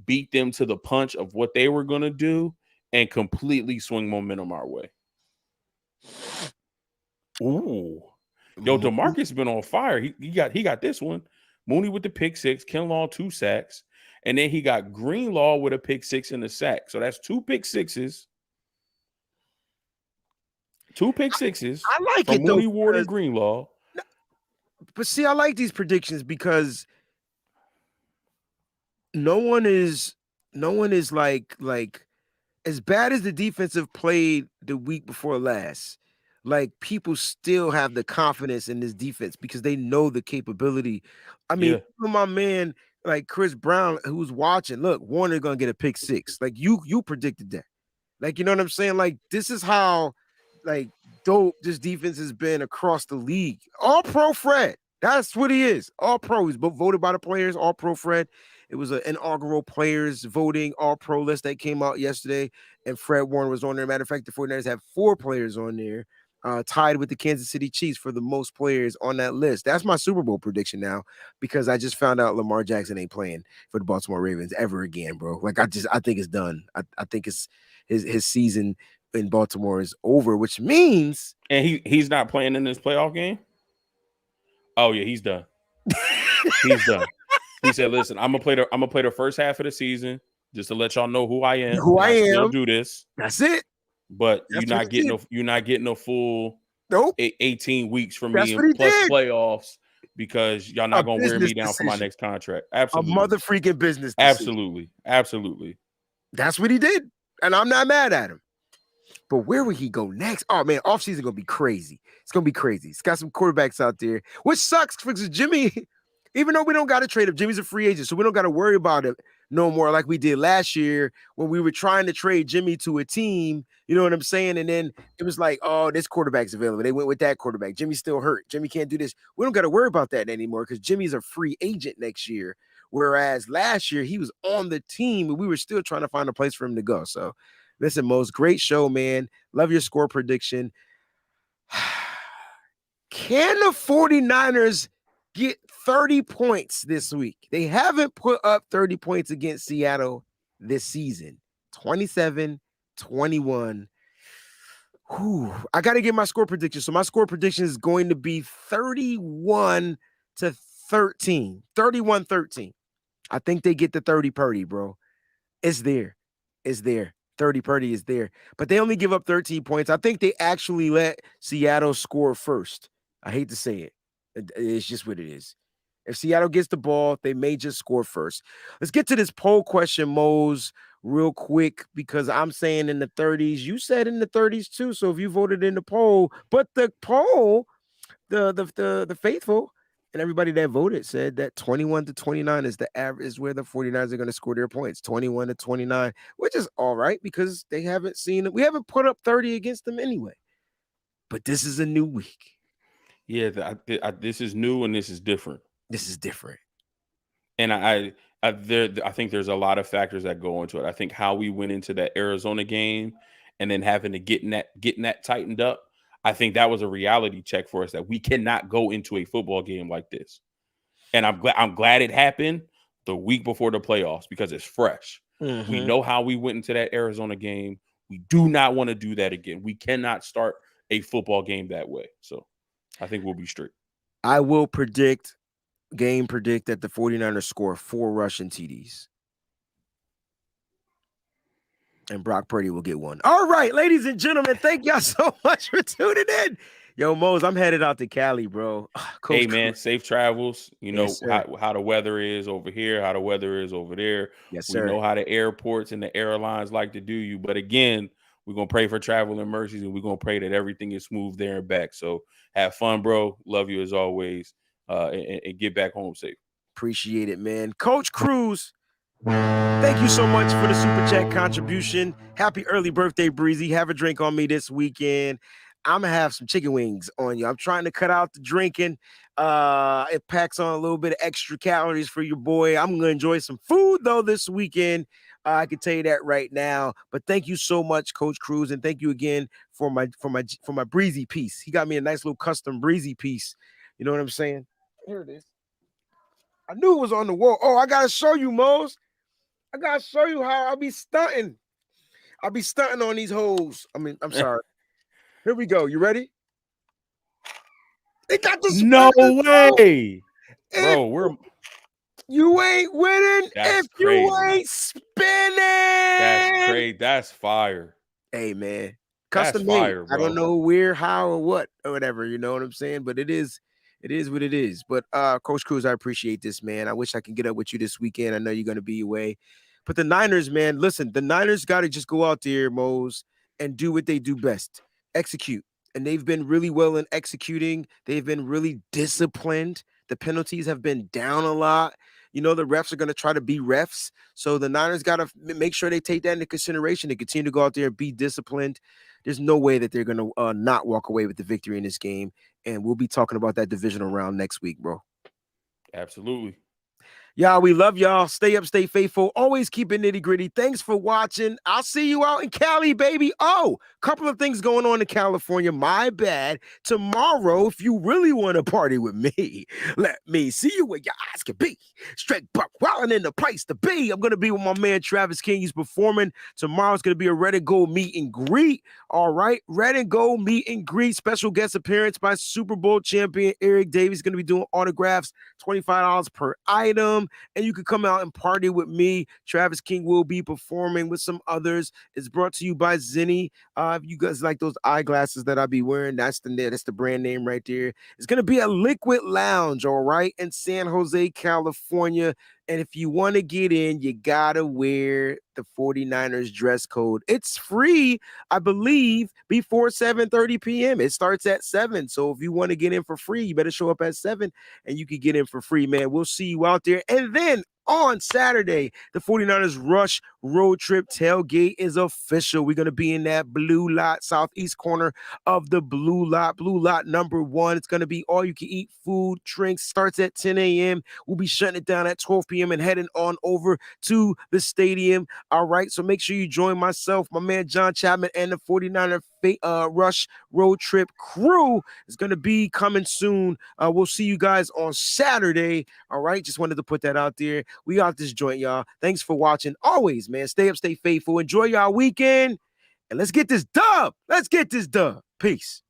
beat them to the punch of what they were going to do and completely swing momentum our way. Ooh. Yo, DeMarcus been on fire. He got this one. Mooney with the pick 6, Kinlaw 2 sacks, and then he got Greenlaw with a pick 6 and a sack. So that's 2 pick 6s. 2 pick 6s. I like it Mooney, though. Ward, and Greenlaw. But see, I like these predictions because no one is like as bad as the defensive played the week before last. Like, people still have the confidence in this defense because they know the capability. I mean, my man, like Chris Brown, who's watching, look, Warner gonna get a pick 6. Like, you predicted that. Like, you know what I'm saying? Like, this is how dope this defense has been across the league. All pro Fred. That's what he is. All pro. He's voted by the players. All pro Fred. It was an inaugural players voting all pro list that came out yesterday, and Fred Warner was on there. Matter of fact, the 49ers have 4 players on there. Tied with the Kansas City Chiefs for the most players on that list. That's my Super Bowl prediction now, because I just found out Lamar Jackson ain't playing for the Baltimore Ravens ever again, bro. Like, I think it's done. I think it's his season in Baltimore is over, which means And he's not playing in this playoff game. Oh yeah, he's done. He's done. He said, "Listen, I'm gonna play the first half of the season just to let y'all know who I am. who And I I still am. do this, That's it. but That's what he did. you're not getting a full Nope. 18 weeks from That's me what he plus did. playoffs because y'all A not gonna wear business me down for my decision. next contract." A Absolutely, mother freaking business decision. absolutely. That's what he did. And I'm not mad at him. But where would he go next? Oh man, offseason gonna be crazy. It's gonna be crazy. It's got some quarterbacks out there, which sucks because Jimmy, even though we don't got to trade him, Jimmy's a free agent, so we don't got to worry about it no more like we did last year when we were trying to trade Jimmy to a team. You know what I'm saying? And then it was like, oh, this quarterback's available. They went with that quarterback. Jimmy's still hurt. Jimmy can't do this. We don't got to worry about that anymore because Jimmy's a free agent next year. Whereas last year he was on the team and we were still trying to find a place for him to go. So listen, Mose, great show, man. Love your score prediction. Can the 49ers get 30 points this week? They haven't put up 30 points against Seattle this season. 27-21. I got to get my score prediction. So my score prediction is going to be 31-13. 31-13. I think they get the 30 Purdy, bro. It's there. It's there. 30 Purdy is there. But they only give up 13 points. I think they actually let Seattle score first. I hate to say it. It's just what it is. If Seattle gets the ball, they may just score first. Let's get to this poll question, Mose, real quick, because I'm saying in the 30s. You said in the 30s too. So if you voted in the poll, but the poll, the faithful and everybody that voted said that 21-29 is the average, is where the 49ers are going to score their points. 21-29, which is all right because they haven't seen it. We haven't put up 30 against them anyway. But this is a new week. Yeah, this is new and this is different. This is different. And I think there's a lot of factors that go into it. I think how we went into that Arizona game and then having to getting that tightened up. I think that was a reality check for us that we cannot go into a football game like this. And I'm glad it happened the week before the playoffs because it's fresh. Mm-hmm. We know how we went into that Arizona game. We do not want to do that again. We cannot start a football game that way. So I think we'll be straight. I will predict that the 49ers score 4 rushing TDs. And Brock Purdy will get 1. All right, ladies and gentlemen, thank y'all so much for tuning in. Yo, Mose, I'm headed out to Cali, bro. Coach hey, man, safe travels. You know yes, how the weather is over here, how the weather is over there. Yes, sir. We know how the airports and the airlines like to do you. But again, we're going to pray for travel and mercies, and we're going to pray that everything is smooth there and back. So have fun, bro. Love you as always. And get back home safe. Appreciate it, man. Coach Cruz, thank you so much for the super chat contribution. Happy early birthday, Breezie. Have a drink on me this weekend. I'm going to have some chicken wings on you. I'm trying to cut out the drinking. It packs on a little bit of extra calories for your boy. I'm going to enjoy some food, though, this weekend. I can tell you that right now. But thank you so much, Coach Cruz, and thank you again for my Breezie piece. He got me a nice little custom Breezie piece. You know what I'm saying? Here it is. I knew it was on the wall. Oh, I got to show you, Mose. I got to show you how I'll be stunting. I'll be stunting on these hoes. I'm sorry. Here we go. You ready? They got the no way. Bro, you ain't winning if crazy. You ain't spinning. That's crazy. That's fire. Hey, man. Custom made. Fire, bro. I don't know where, how, or what, or whatever. You know what I'm saying? But it is what it is. But Coach Cruz, I appreciate this, man. I wish I could get up with you this weekend. I know you're going to be away. But the Niners, man, listen, the Niners got to just go out there, Mose, and do what they do best. Execute. And they've been really well in executing. They've been really disciplined. The penalties have been down a lot. You know, the refs are going to try to be refs. So the Niners got to make sure they take that into consideration and continue to go out there and be disciplined. There's no way that they're going to not walk away with the victory in this game. And we'll be talking about that divisional round next week, bro. Absolutely. Y'all, we love y'all. Stay up, stay faithful. Always keep it nitty gritty. Thanks for watching. I'll see you out in Cali, baby. Oh, couple of things going on in California. My bad. Tomorrow, if you really want to party with me, let me see you where your eyes can be. Straight buck wildin' in the place to be. I'm going to be with my man Travis King. He's performing. Tomorrow's going to be a Red and Gold meet and greet. All right. Red and Gold meet and greet. Special guest appearance by Super Bowl champion Eric Davis. Going to be doing autographs, $25 per item. And you can come out and party with me. Travis King will be performing with some others. It's brought to you by Zenni. If you guys like those eyeglasses that I be wearing, that's the brand name right there. It's going to be a Liquid Lounge, all right, in San Jose, California. And if you want to get in, you got to wear the 49ers dress code. It's free, I believe, before 7:30 p.m. It starts at 7. So if you want to get in for free, you better show up at 7 and you can get in for free, man. We'll see you out there. And then on Saturday, the 49ers Rush Road Trip Tailgate is official. We're going to be in that blue lot, southeast corner of the blue lot number 1. It's going to be all you can eat food, drinks. Starts at 10 a.m. We'll be shutting it down at 12 p.m. and heading on over to the stadium. All right, so make sure you join myself, my man John Chapman, and the 49er Rush Road Trip crew is going to be coming soon. We'll see you guys on Saturday. All right, just wanted to put that out there. We got this joint, y'all. Thanks for watching. Always, man, stay up, stay faithful. Enjoy y'all weekend, and let's get this dub. Peace.